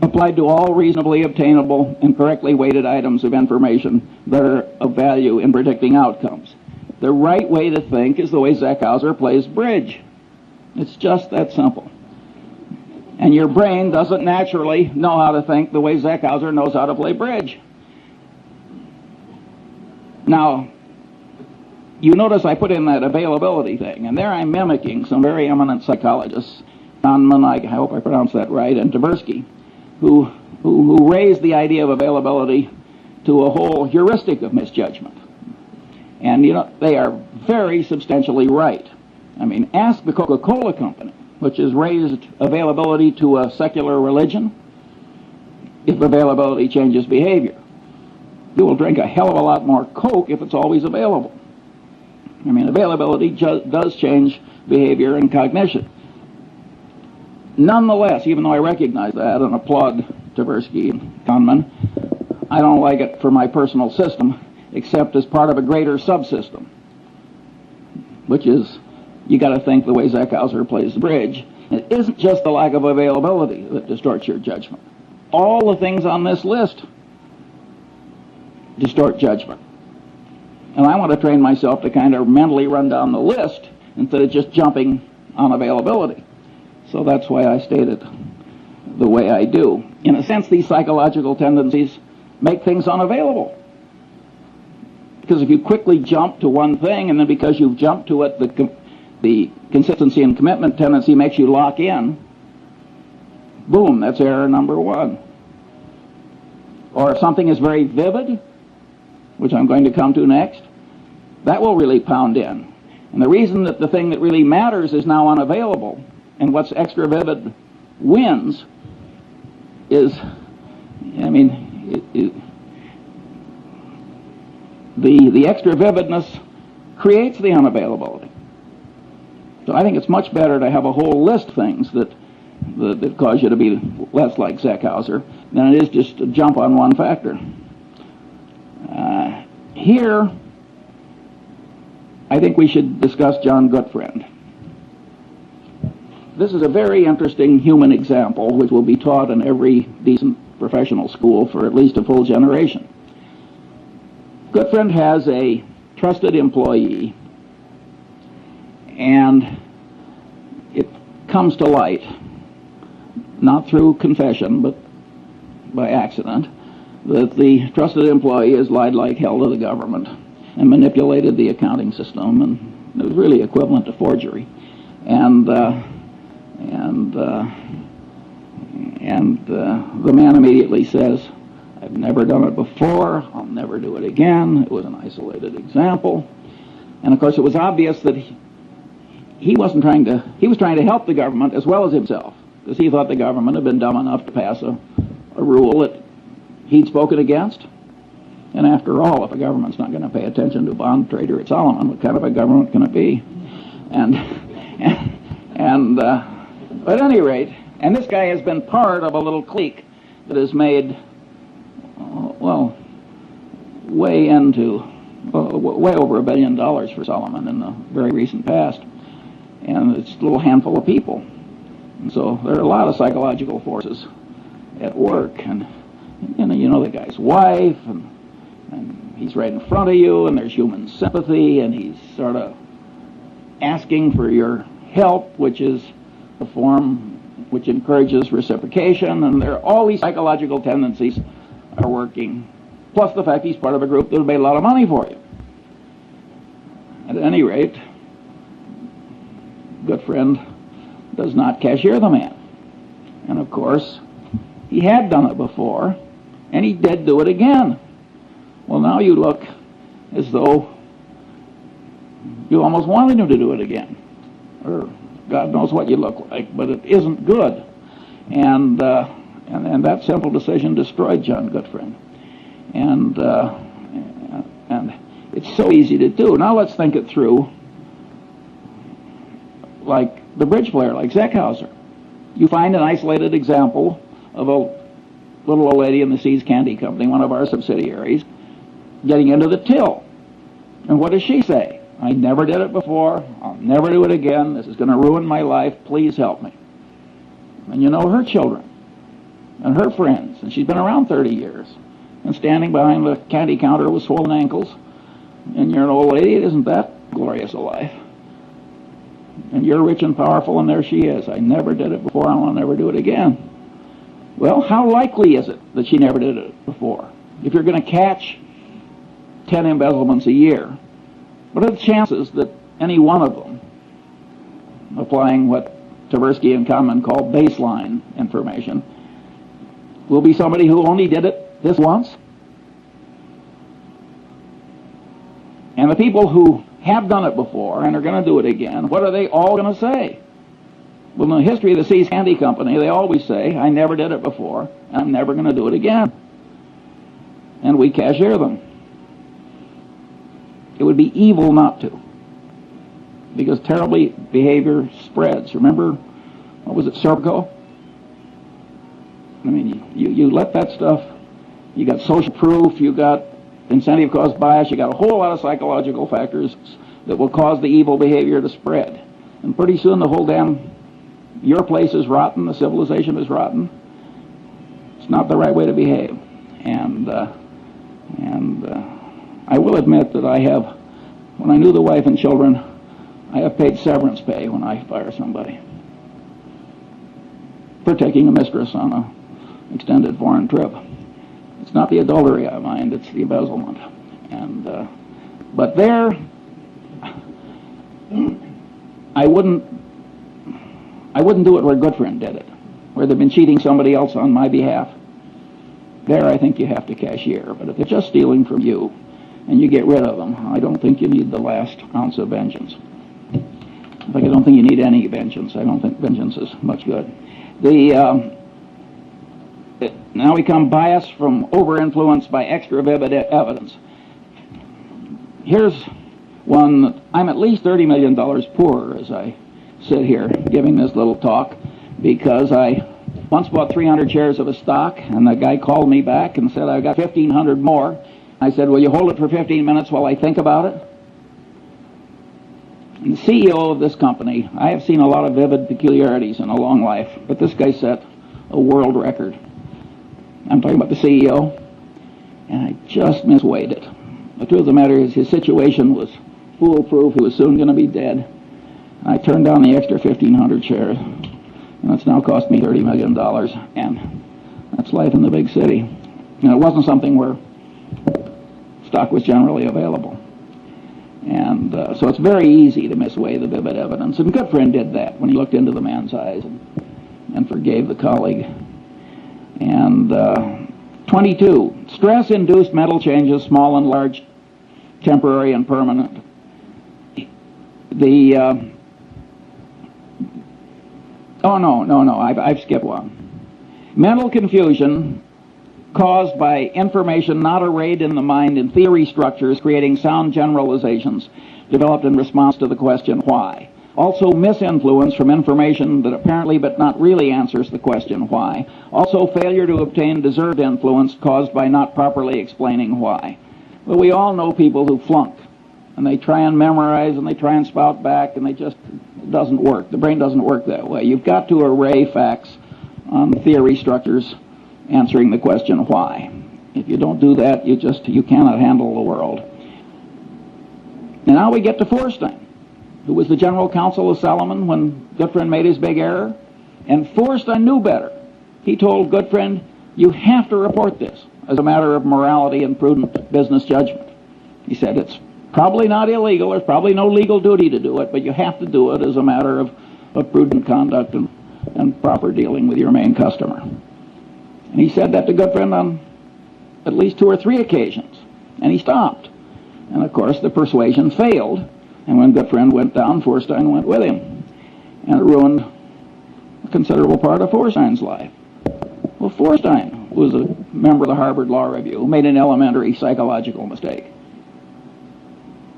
applied to all reasonably obtainable and correctly weighted items of information that are of value in predicting outcomes. The right way to think is the way Zeckhauser plays bridge. It's just that simple. And your brain doesn't naturally know how to think the way Zeckhauser knows how to play bridge. Now, you notice I put in that availability thing, and there I'm mimicking some very eminent psychologists, Kahneman, I hope I pronounced that right, and Tversky, who raised the idea of availability to a whole heuristic of misjudgment. And, you know, they are very substantially right. I mean, ask the Coca-Cola Company, which has raised availability to a secular religion, if availability changes behavior. You will drink a hell of a lot more Coke if it's always available. I mean, availability does change behavior and cognition. Nonetheless, even though I recognize that and applaud Tversky and Kahneman, I don't like it for my personal system, except as part of a greater subsystem, which is, you got to think the way Zeckhauser plays the bridge. It isn't just the lack of availability that distorts your judgment. All the things on this list distort judgment. And I want to train myself to kind of mentally run down the list instead of just jumping on availability. So that's why I state it the way I do. In a sense, these psychological tendencies make things unavailable. Because if you quickly jump to one thing, and then because you've jumped to it, the consistency and commitment tendency makes you lock in, boom, that's error number one. Or if something is very vivid, which I'm going to come to next, that will really pound in. And the reason that the thing that really matters is now unavailable, and what's extra vivid wins, is, I mean, the extra vividness creates the unavailability. So I think it's much better to have a whole list of things that cause you to be less like Zeckhauser than it is just to jump on one factor. Here, I think we should discuss John Gutfriend. This is a very interesting human example which will be taught in every decent professional school for at least a full generation. Goodfriend has a trusted employee, and it comes to light, not through confession, but by accident, that the trusted employee has lied like hell to the government and manipulated the accounting system, and it was really equivalent to forgery. And the man immediately says, "I've never done it before. I'll never do it again. It was an isolated example." And of course, it was obvious that he was trying to help the government as well as himself, because he thought the government had been dumb enough to pass a rule that he'd spoken against. And after all, if a government's not going to pay attention to a bond trader at Solomon, what kind of a government can it be? But at any rate, and this guy has been part of a little clique that has made, way over $1 billion for Solomon in the very recent past. And it's a little handful of people. And so there are a lot of psychological forces at work. And you know the guy's wife, and he's right in front of you, and there's human sympathy, and he's sort of asking for your help, which is a form which encourages reciprocation, and there are all these psychological tendencies are working, plus the fact he's part of a group that will pay a lot of money for you. At any rate, Goodfriend does not cashier the man. And of course, he had done it before, and he did do it again. Well, now you look as though you almost wanted him to do it again. Or God knows what you look like, but it isn't good. And that simple decision destroyed John Goodfriend. And it's so easy to do. Now let's think it through like the bridge player, like Zeckhauser. You find an isolated example of a little old lady in the Seas Candy Company, one of our subsidiaries, getting into the till. And what does she say? "I never did it before. I'll never do it again. This is going to ruin my life. Please help me." And you know her children and her friends, and she's been around 30 years, and standing behind the candy counter with swollen ankles, and you're an old lady. Isn't that glorious a life? And you're rich and powerful, and there she is. "I never did it before, and I'll never do it again." Well, how likely is it that she never did it before? If you're going to catch 10 embezzlements a year, what are the chances that any one of them, applying what Tversky and Kahneman call baseline information, will be somebody who only did it this once? And the people who have done it before and are going to do it again, what are they all going to say? Well, in the history of the Seas Candy Company, they always say, "I never did it before, and I'm never going to do it again." And we cashier them. It would be evil not to, because terrible behavior spreads. Remember, what was it, Serpico? I mean, you let that stuff, you got social proof, you got incentive caused bias, you got a whole lot of psychological factors that will cause the evil behavior to spread. And pretty soon the whole your place is rotten, the civilization is rotten. It's not the right way to behave. And I will admit that when I knew the wife and children, I have paid severance pay when I fire somebody for taking a mistress on an extended foreign trip. It's not the adultery I mind, it's the embezzlement. But there, I wouldn't do it where Goodfriend did it, where they've been cheating somebody else on my behalf. There, I think you have to cashier. But if they're just stealing from you and you get rid of them, I don't think you need the last ounce of vengeance. In fact, I don't think you need any vengeance. I don't think vengeance is much good. Now we come biased from over-influenced by extra vivid evidence. Here's one that I'm at least $30 million poorer as I sit here giving this little talk, because I once bought 300 shares of a stock, and the guy called me back and said, "I've got 1,500 more." I said, "Will you hold it for 15 minutes while I think about it?" And the CEO of this company, I have seen a lot of vivid peculiarities in a long life, but this guy set a world record. I'm talking about the CEO, and I just misweighed it. The truth of the matter is his situation was foolproof. He was soon going to be dead. I turned down the extra 1,500 shares, and it's now cost me $30 million, and that's life in the big city. And it wasn't something where stock was generally available. And so it's very easy to misweigh the vivid evidence. And Goodfriend did that when he looked into the man's eyes and forgave the colleague. And 22, stress-induced mental changes, small and large, temporary and permanent. I've skipped one. Mental confusion caused by information not arrayed in the mind in theory structures, creating sound generalizations developed in response to the question why. Also misinfluence from information that apparently but not really answers the question why. Also failure to obtain deserved influence caused by not properly explaining why. Well, we all know people who flunk, and they try and memorize, and they try and spout back, and it doesn't work. The brain doesn't work that way. You've got to array facts on theory structures answering the question why. If you don't do that, you cannot handle the world. And now we get to Feuerstein, who was the general counsel of Salomon when Goodfriend made his big error. And Feuerstein knew better. He told Goodfriend, you have to report this as a matter of morality and prudent business judgment. He said, it's probably not illegal, there's probably no legal duty to do it, but you have to do it as a matter of prudent conduct and proper dealing with your main customer. And he said that to Goodfriend on at least 2 or 3 occasions. And he stopped. And of course the persuasion failed. And when Goodfriend went down, Feuerstein went with him. And it ruined a considerable part of Feuerstein's life. Well, Feuerstein was a member of the Harvard Law Review who made an elementary psychological mistake.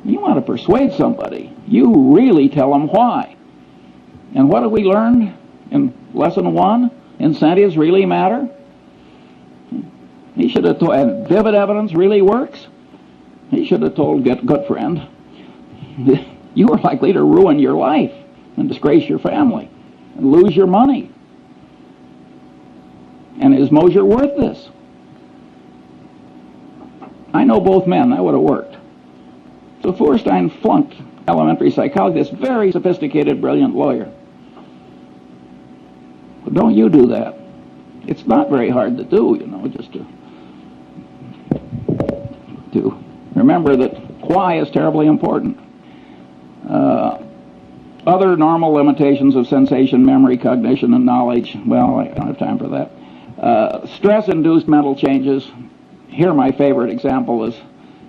You want to persuade somebody, you really tell them why. And what have we learned in lesson 1? Incentives really matter. He should have told, and vivid evidence really works. He should have told Goodfriend, you are likely to ruin your life and disgrace your family and lose your money. And is Mosier worth this? I know both men. That would have worked. So Feuerstein flunked elementary psychology, this very sophisticated, brilliant lawyer. But don't you do that. It's not very hard to do, just to remember that why is terribly important. Other normal limitations of sensation, memory, cognition, and knowledge, well, I don't have time for that. Stress-induced mental changes. Here my favorite example is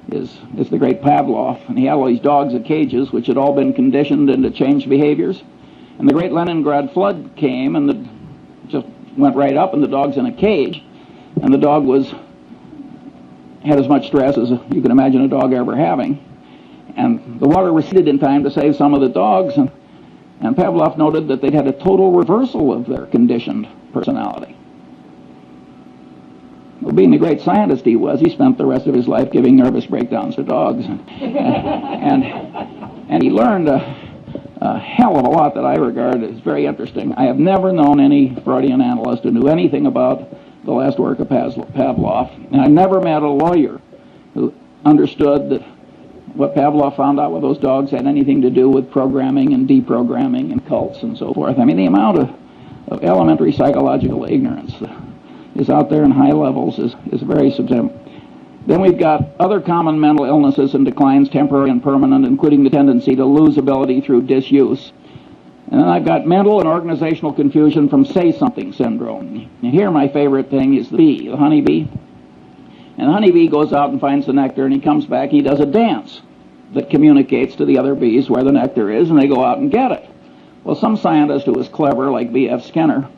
the great Pavlov, and he had all these dogs in cages which had all been conditioned into changed behaviors. And the great Leningrad flood came, and just went right up, and the dog's in a cage, and the dog had as much stress as you can imagine a dog ever having. And the water receded in time to save some of the dogs, and Pavlov noted that they'd had a total reversal of their conditioned personality. Well, being the great scientist he was, he spent the rest of his life giving nervous breakdowns to dogs. And he learned a hell of a lot that I regard as very interesting. I have never known any Freudian analyst who knew anything about the last work of Pavlov. And I never met a lawyer who understood that what Pavlov found out with those dogs had anything to do with programming and deprogramming and cults and so forth. I mean, the amount of elementary psychological ignorance is out there in high levels is very substantial. Then we've got other common mental illnesses and declines, temporary and permanent, including the tendency to lose ability through disuse. And then I've got mental and organizational confusion from say-something syndrome. And here my favorite thing is the bee, the honeybee. And the honeybee goes out and finds the nectar, and he comes back, he does a dance that communicates to the other bees where the nectar is, and they go out and get it. Well, some scientist who was clever, like B.F. Skinner,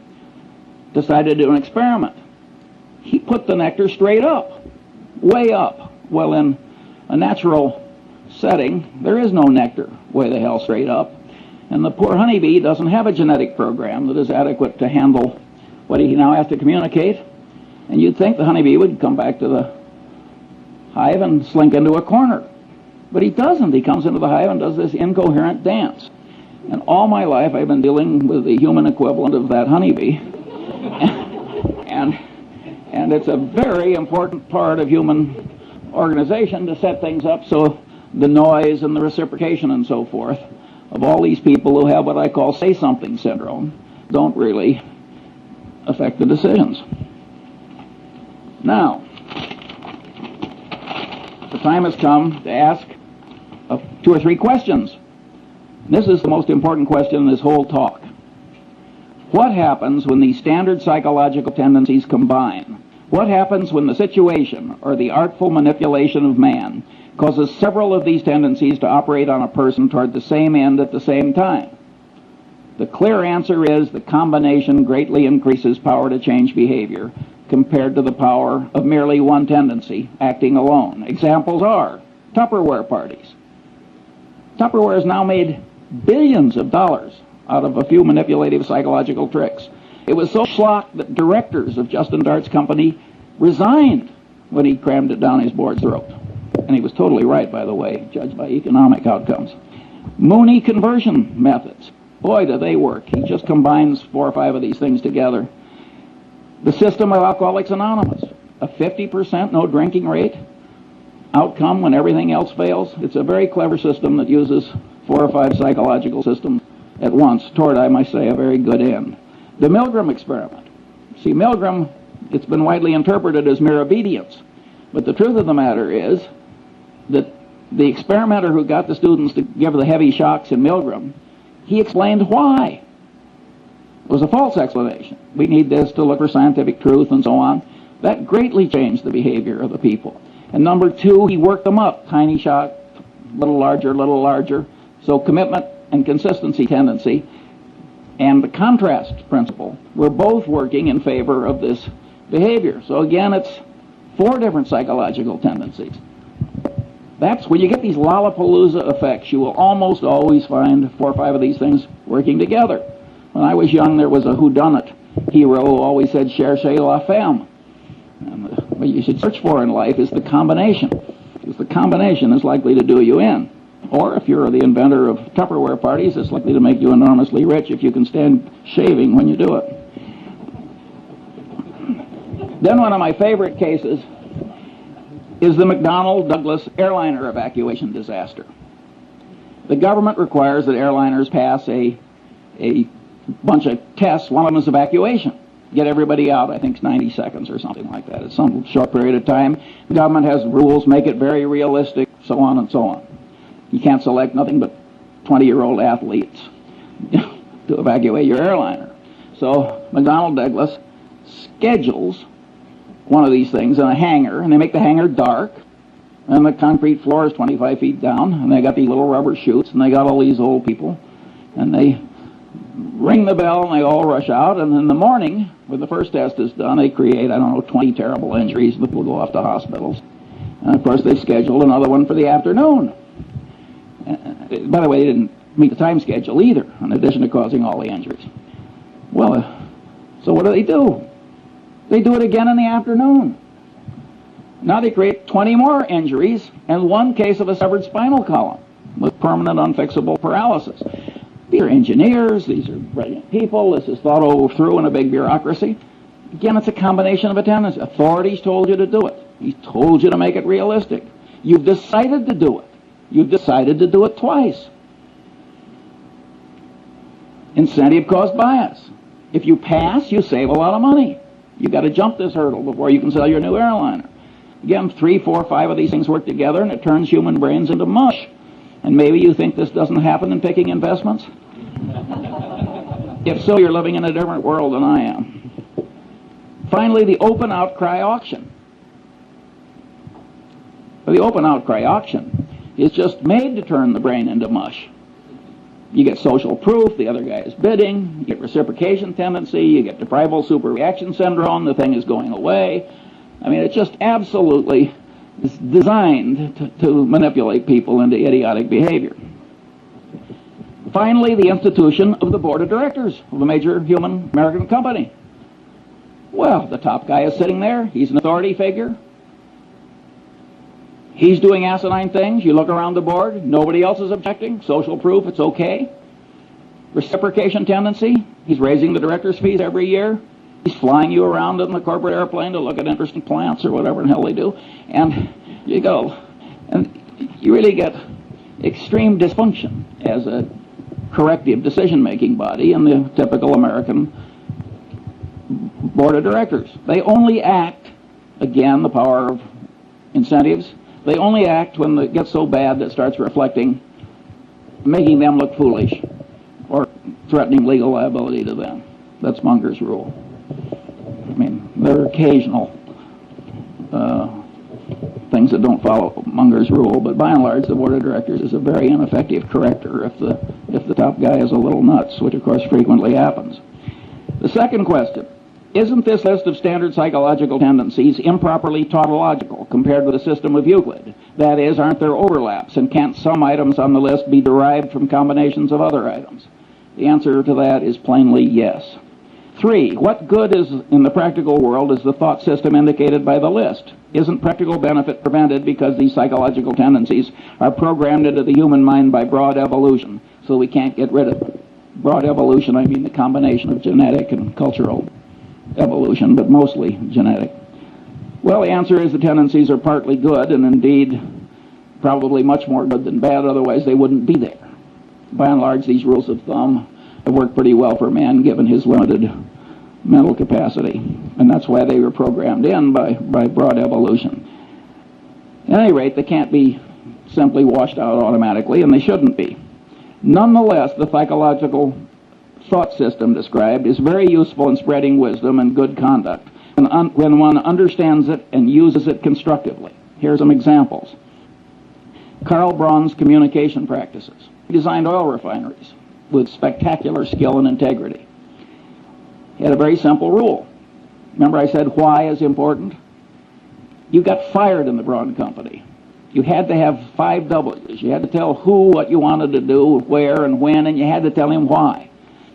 decided to do an experiment. He put the nectar straight up, way up. Well, in a natural setting, there is no nectar way the hell straight up. And the poor honeybee doesn't have a genetic program that is adequate to handle what he now has to communicate. And you'd think the honeybee would come back to the hive and slink into a corner. But he doesn't. He comes into the hive and does this incoherent dance. And all my life I've been dealing with the human equivalent of that honeybee. And And it's a very important part of human organization to set things up so the noise and the reciprocation and so forth of all these people who have what I call say-something syndrome don't really affect the decisions. Now, the time has come to ask 2 or 3 questions. This is the most important question in this whole talk. What happens when these standard psychological tendencies combine? What happens when the situation or the artful manipulation of man causes several of these tendencies to operate on a person toward the same end at the same time? The clear answer is the combination greatly increases power to change behavior compared to the power of merely one tendency acting alone. Examples are Tupperware parties. Tupperware has now made billions of dollars out of a few manipulative psychological tricks. It was so schlock that directors of Justin Dart's company resigned when he crammed it down his board's throat. And he was totally right, by the way, judged by economic outcomes. Mooney conversion methods. Boy, do they work. He just combines 4 or 5 of these things together. The system of Alcoholics Anonymous. A 50% no drinking rate. Outcome when everything else fails. It's a very clever system that uses 4 or 5 psychological systems at once toward, I might say, a very good end. The Milgram experiment. See, Milgram, it's been widely interpreted as mere obedience. But the truth of the matter is that the experimenter who got the students to give the heavy shocks in Milgram, he explained why. It was a false explanation. We need this to look for scientific truth and so on. That greatly changed the behavior of the people. And number 2, he worked them up. Tiny shock, little larger. So commitment and consistency tendency and the contrast principle were both working in favor of this behavior. So again, it's 4 different psychological tendencies. That's when you get these Lollapalooza effects, you will almost always find 4 or 5 of these things working together. When I was young, there was a whodunit hero who always said, cherchez la femme. And what you should search for in life is the combination, because the combination is likely to do you in. Or if you're the inventor of Tupperware parties, it's likely to make you enormously rich if you can stand shaving when you do it. Then one of my favorite cases is the McDonnell-Douglas airliner evacuation disaster. The government requires that airliners pass a bunch of tests. One of them is evacuation. Get everybody out, I think it's 90 seconds or something like that. It's some short period of time. The government has rules, make it very realistic, so on and so on. You can't select nothing but 20-year-old athletes to evacuate your airliner. So McDonnell-Douglas schedules one of these things in a hangar, and they make the hangar dark, and the concrete floor is 25 feet down, and they got these little rubber chutes, and they got all these old people, and they ring the bell, and they all rush out, and in the morning, when the first test is done, they create, 20 terrible injuries that will go off to hospitals. And of course, they scheduled another one for the afternoon. By the way, they didn't meet the time schedule either, in addition to causing all the injuries. Well, so what do? They do it again in the afternoon. Now they create 20 more injuries and 1 case of a severed spinal column with permanent unfixable paralysis. These are engineers, these are brilliant people, this is thought over through in a big bureaucracy. Again, it's a combination of a tendency. Authorities told you to do it. He told you to make it realistic. You've decided to do it. You've decided to do it twice. Incentive cost bias. If you pass, you save a lot of money. You've got to jump this hurdle before you can sell your new airliner. Again, 3, 4, 5 of these things work together, and it turns human brains into mush. And maybe you think this doesn't happen in picking investments? If so, you're living in a different world than I am. Finally, the open outcry auction. The open outcry auction is just made to turn the brain into mush. You get social proof, the other guy is bidding, you get reciprocation tendency, you get deprival superreaction syndrome, the thing is going away. I mean, it's just absolutely designed to manipulate people into idiotic behavior. Finally, the institution of the board of directors of a major human American company. Well, the top guy is sitting there, he's an authority figure. He's doing asinine things. You look around the board, nobody else is objecting. Social proof, it's okay. Reciprocation tendency, he's raising the director's fees every year. He's flying you around in the corporate airplane to look at interesting plants or whatever the hell they do, and you go, and you really get extreme dysfunction as a corrective decision-making body in the typical American board of directors. They only act, again, the power of incentives, they only act when it gets so bad that it starts reflecting, making them look foolish or threatening legal liability to them. That's Munger's rule. I mean, there are occasional things that don't follow Munger's rule, but by and large, the board of directors is a very ineffective corrector if the top guy is a little nuts, which of course frequently happens. The second question: isn't this list of standard psychological tendencies improperly tautological compared with the system of Euclid? That is, aren't there overlaps, and can't some items on the list be derived from combinations of other items? The answer to that is plainly yes. 3, what good is in the practical world is the thought system indicated by the list? Isn't practical benefit prevented because these psychological tendencies are programmed into the human mind by broad evolution, so we can't get rid of them? Broad evolution, I mean the combination of genetic and cultural evolution, but mostly genetic. Well, the answer is the tendencies are partly good, and indeed probably much more good than bad, otherwise they wouldn't be there. By and large, these rules of thumb have worked pretty well for man given his limited mental capacity, and that's why they were programmed in by broad evolution. At any rate, they can't be simply washed out automatically, and they shouldn't be. Nonetheless, the psychological thought system described is very useful in spreading wisdom and good conduct when one understands it and uses it constructively. Here are some examples. Karl Braun's communication practices. He designed oil refineries with spectacular skill and integrity. He had a very simple rule. Remember I said why is important? You got fired in the Braun Company. You had to have 5 W's. You had to tell who what you wanted to do, where and when, and you had to tell him why.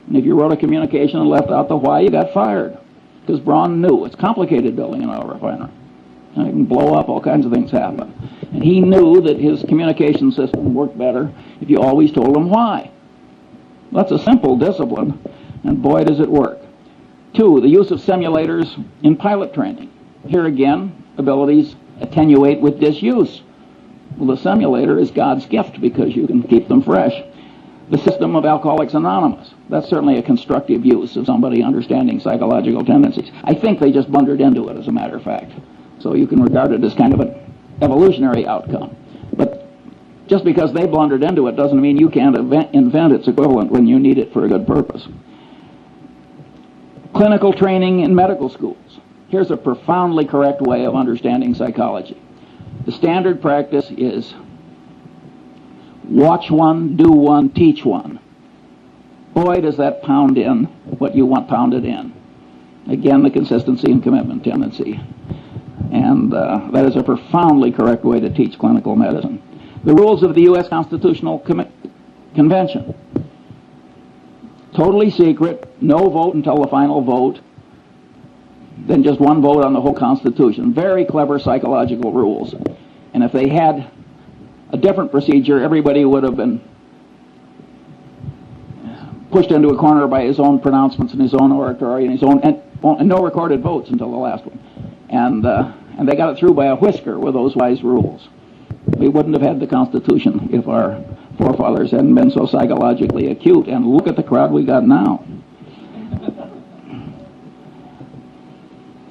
And if you wrote a communication and left out the why, you got fired. Because Braun knew it's complicated building an oil refinery. And it can blow up, all kinds of things happen. And he knew that his communication system worked better if you always told him why. That's a simple discipline, and boy does it work. 2, the use of simulators in pilot training. Here again, abilities attenuate with disuse. Well, the simulator is God's gift because you can keep them fresh. The system of Alcoholics Anonymous. That's certainly a constructive use of somebody understanding psychological tendencies. I think they just blundered into it, as a matter of fact. So you can regard it as kind of an evolutionary outcome. But just because they blundered into it doesn't mean you can't invent its equivalent when you need it for a good purpose. Clinical training in medical schools. Here's a profoundly correct way of understanding psychology. The standard practice is watch one, do one, teach one. Boy, does that pound in what you want pounded in. Again, the consistency and commitment tendency. And that is a profoundly correct way to teach clinical medicine. The rules of the U.S. Constitutional Convention. Totally secret, no vote until the final vote, then just one vote on the whole Constitution. Very clever psychological rules. And if they had a different procedure, everybody would have been pushed into a corner by his own pronouncements and his own oratory and his own, and no recorded votes until the last one. And they got it through by a whisker with those wise rules. We wouldn't have had the Constitution if our forefathers hadn't been so psychologically acute. And look at the crowd we got now.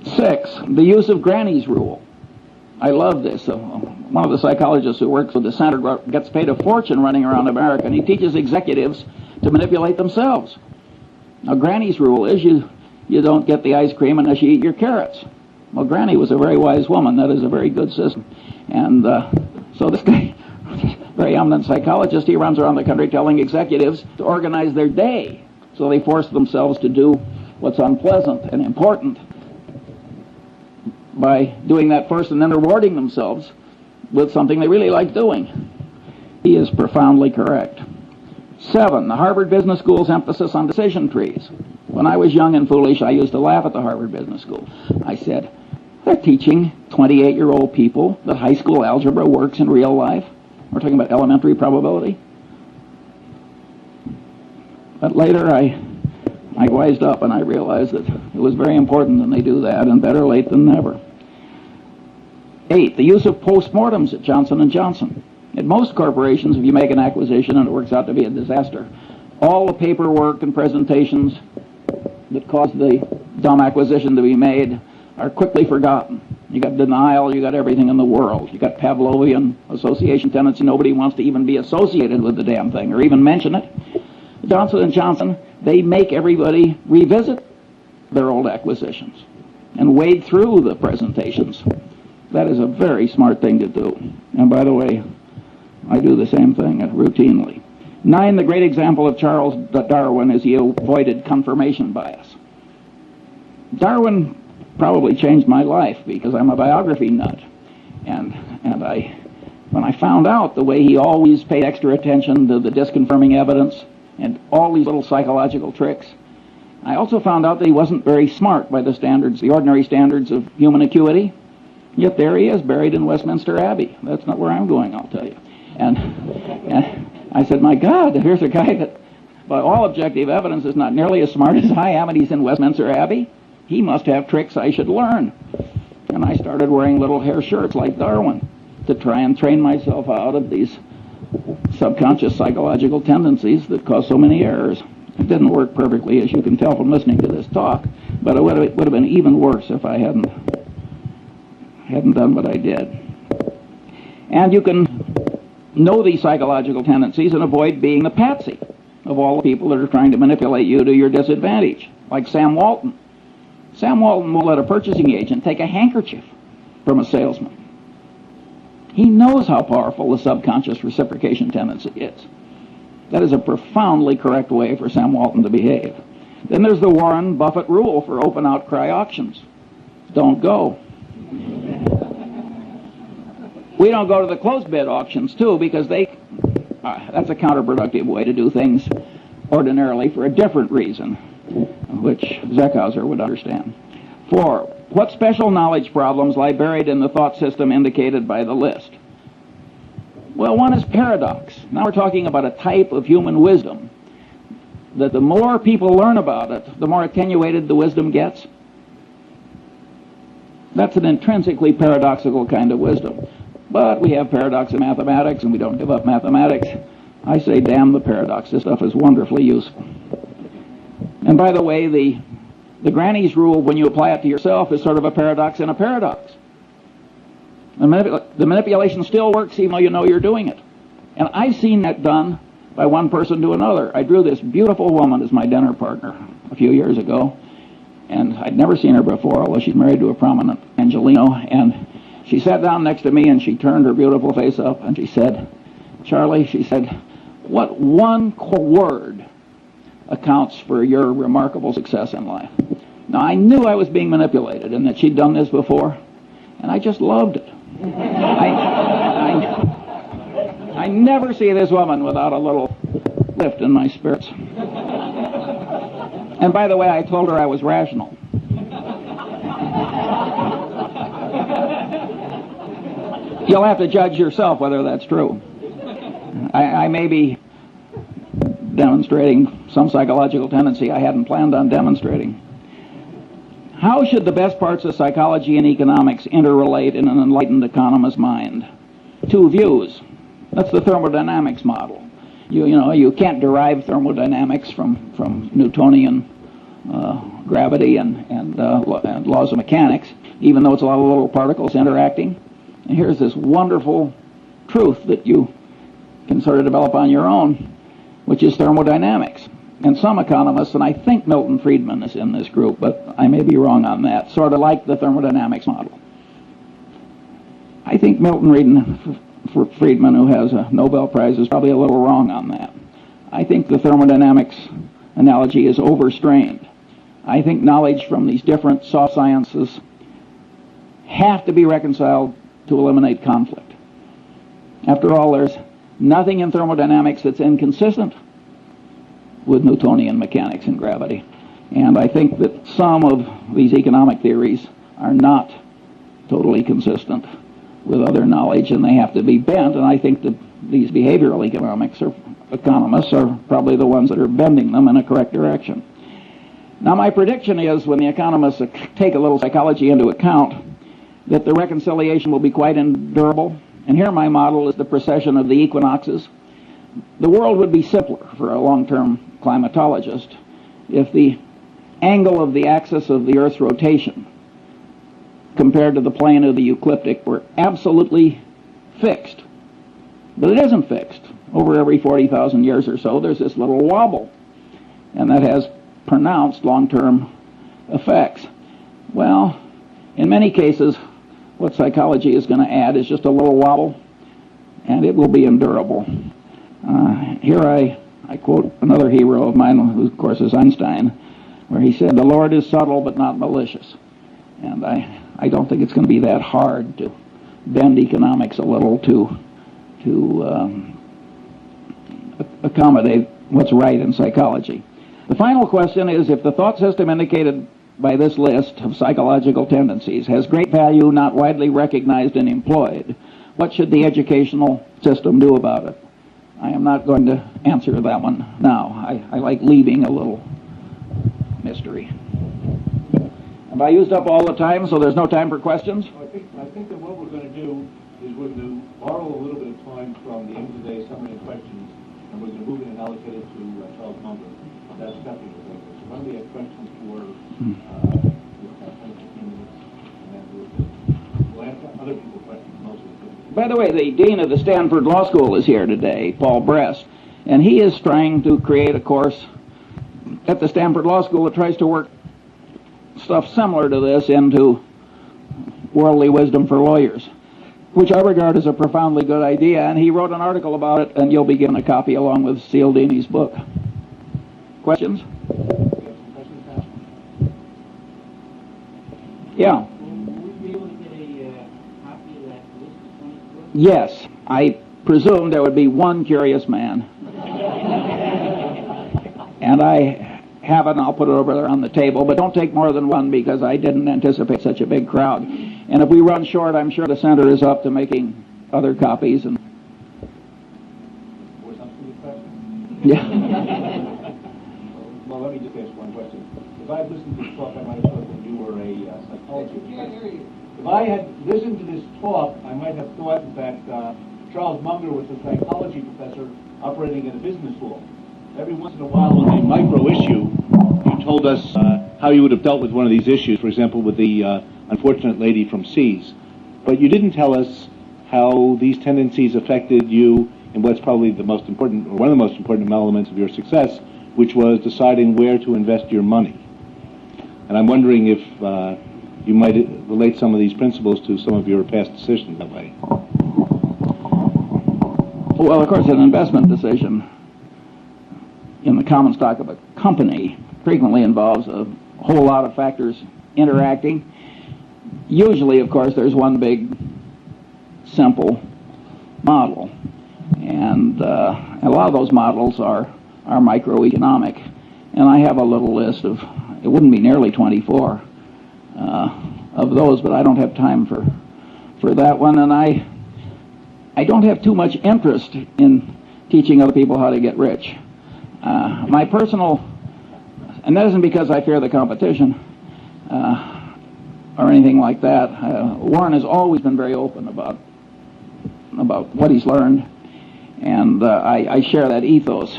6, the use of Granny's rule. I love this. One of the psychologists who works with the center gets paid a fortune running around America, and he teaches executives to manipulate themselves. Now, Granny's rule is you don't get the ice cream unless you eat your carrots. Well, Granny was a very wise woman. That is a very good system. And so this guy, very eminent psychologist, he runs around the country telling executives to organize their day. So they force themselves to do what's unpleasant and important by doing that first and then rewarding themselves with something they really like doing. He is profoundly correct. 7, the Harvard Business School's emphasis on decision trees. When I was young and foolish, I used to laugh at the Harvard Business School. I said, they're teaching 28-year-old people that high school algebra works in real life. We're talking about elementary probability. But later I I wised up and I realized that it was very important that they do that, and better late than never. 8, the use of postmortems at Johnson & Johnson. At most corporations, if you make an acquisition and it works out to be a disaster, all the paperwork and presentations that caused the dumb acquisition to be made are quickly forgotten. You got denial, you got everything in the world. You got Pavlovian association tendency. Nobody wants to even be associated with the damn thing or even mention it. Johnson & Johnson, they make everybody revisit their old acquisitions and wade through the presentations. That is a very smart thing to do. And by the way, I do the same thing routinely. 9, the great example of Charles Darwin is he avoided confirmation bias. Darwin probably changed my life because I'm a biography nut. And when I found out the way he always paid extra attention to the disconfirming evidence and all these little psychological tricks, I also found out that he wasn't very smart by the standards, the ordinary standards of human acuity. Yet there he is, buried in Westminster Abbey. That's not where I'm going, I'll tell you. And I said, my God, here's a guy that, by all objective evidence, is not nearly as smart as I am, and he's in Westminster Abbey. He must have tricks I should learn. And I started wearing little hair shirts like Darwin to try and train myself out of these subconscious psychological tendencies that cause so many errors. It didn't work perfectly, as you can tell from listening to this talk, but it would have been even worse if I hadn't done what I did. And you can know these psychological tendencies and avoid being the patsy of all the people that are trying to manipulate you to your disadvantage, like Sam Walton. Sam Walton will let a purchasing agent take a handkerchief from a salesman. He knows how powerful the subconscious reciprocation tendency is. That is a profoundly correct way for Sam Walton to behave. Then there's the Warren Buffett rule for open outcry auctions. Don't go. We don't go to the closed bid auctions, too, because that's a counterproductive way to do things ordinarily for a different reason, which Zeckhauser would understand. 4, what special knowledge problems lie buried in the thought system indicated by the list? Well, one is paradox. Now we're talking about a type of human wisdom that the more people learn about it, the more attenuated the wisdom gets. That's an intrinsically paradoxical kind of wisdom. But we have paradox in mathematics, and we don't give up mathematics. I say, damn the paradox. This stuff is wonderfully useful. And by the way, the granny's rule, when you apply it to yourself, is sort of a paradox in a paradox. The manipulation still works even though you know you're doing it. And I've seen that done by one person to another. I drew this beautiful woman as my dinner partner a few years ago, and I'd never seen her before, although she's married to a prominent Angelino, and she sat down next to me and she turned her beautiful face up and she said, Charlie, she said, what one word accounts for your remarkable success in life? Now, I knew I was being manipulated and that she'd done this before, and I just loved it. I never see this woman without a little lift in my spirits. And by the way, I told her I was rational. You'll have to judge yourself whether that's true. I may be demonstrating some psychological tendency I hadn't planned on demonstrating. How should the best parts of psychology and economics interrelate in an enlightened economist's mind? 2 views. That's the thermodynamics model. You can't derive thermodynamics from Newtonian gravity and laws of mechanics, even though it's a lot of little particles interacting. And here's this wonderful truth that you can sort of develop on your own, which is thermodynamics. And some economists, and I think Milton Friedman is in this group, but I may be wrong on that, sort of like the thermodynamics model. I think Milton Friedman, who has a Nobel Prize, is probably a little wrong on that. I think the thermodynamics analogy is overstrained. I think knowledge from these different soft sciences have to be reconciled to eliminate conflict. After all, there's nothing in thermodynamics that's inconsistent with Newtonian mechanics and gravity. And I think that some of these economic theories are not totally consistent with other knowledge, and they have to be bent, and I think that these behavioral economics or economists are probably the ones that are bending them in a correct direction. Now, my prediction is when the economists take a little psychology into account, that the reconciliation will be quite endurable. And here my model is the precession of the equinoxes. The world would be simpler for a long-term climatologist if the angle of the axis of the Earth's rotation compared to the plane of the ecliptic were absolutely fixed. But it isn't fixed. Over every 40,000 years or so, there's this little wobble, and that has pronounced long-term effects. Well, in many cases, what psychology is going to add is just a little wobble, and it will be endurable. Here I quote another hero of mine, who of course is Einstein, where he said, "The Lord is subtle but not malicious." And I don't think it's going to be that hard to bend economics a little to accommodate what's right in psychology. The final question is, if the thought system indicated by this list of psychological tendencies has great value, not widely recognized and employed, what should the educational system do about it? I am not going to answer that one now. I like leaving a little mystery. Have I used up all the time, so there's no time for questions? I think that what we're going to do is we're going to borrow a little bit of time from the end of today's summary of questions, and we're going to move it and allocate it to Charles Munger. That's definitely the thing. So when we have questions for 10 to 15 minutes, and then we'll ask other people questions mostly. By the way, the dean of the Stanford Law School is here today, Paul Brest, and he is trying to create a course at the Stanford Law School that tries to work stuff similar to this into worldly wisdom for lawyers, which I regard as a profoundly good idea, and he wrote an article about it, and you'll be given a copy along with Cialdini's book. Questions? Yeah. Would we be able to get a copy of that list of 24? Yes. I presume there would be one curious man. And I have it, and I'll put it over there on the table, but don't take more than one because I didn't anticipate such a big crowd. And if we run short, I'm sure the center is up to making other copies. And yeah. Well, let me just ask one question. If I had listened to this talk, I might have thought that you were a psychologist. If I had listened to this talk, I might have thought that Charles Munger was a psychology professor operating at a business school. Every once in a while, on a micro issue, you told us how you would have dealt with one of these issues, for example, with the unfortunate lady from Seas. But you didn't tell us how these tendencies affected you in what's probably the most important, or one of the most important elements of your success, which was deciding where to invest your money. And I'm wondering if you might relate some of these principles to some of your past decisions that way. Well, of course, an investment decision in the common stock of a company frequently involves a whole lot of factors interacting. Usually, of course, there's one big, simple model. And a lot of those models are microeconomic. And I have a little list of, it wouldn't be nearly 24 of those, but I don't have time for that one. And I don't have too much interest in teaching other people how to get rich. My personal, and that isn't because I fear the competition or anything like that. Warren has always been very open about what he's learned, and I share that ethos.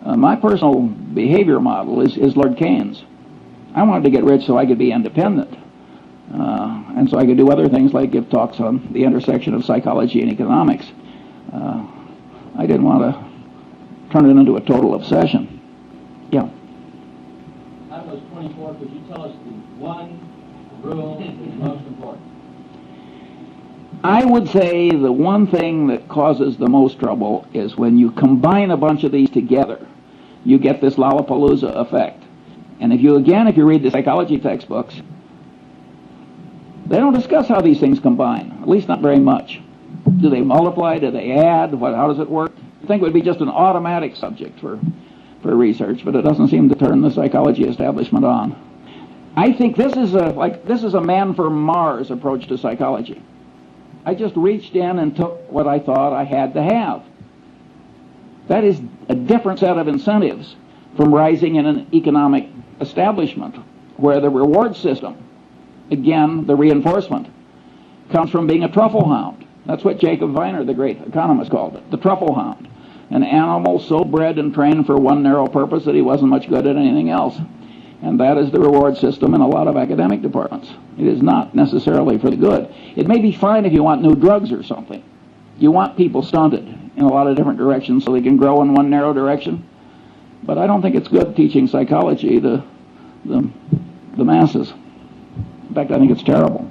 My personal behavior model is Lord Keynes. I wanted to get rich so I could be independent, and so I could do other things like give talks on the intersection of psychology and economics. I didn't want to turn it into a total obsession. Yeah. Out of those 24, could you tell us the one rule that's most important? I would say the one thing that causes the most trouble is when you combine a bunch of these together, you get this Lollapalooza effect. And if you read the psychology textbooks, they don't discuss how these things combine, at least not very much. Do they multiply? Do they add? How does it work? I think it would be just an automatic subject for research, but it doesn't seem to turn the psychology establishment on. I think this is a man from Mars approach to psychology. I just reached in and took what I thought I had to have. That is a different set of incentives from rising in an economic establishment where the reward system, again, the reinforcement, comes from being a truffle hound. That's what Jacob Viner, the great economist, called it, the truffle hound. An animal so bred and trained for one narrow purpose that he wasn't much good at anything else. And that is the reward system in a lot of academic departments. It is not necessarily for the good. It may be fine if you want new drugs or something. You want people stunted in a lot of different directions so they can grow in one narrow direction. But I don't think it's good teaching psychology to the masses. In fact, I think it's terrible.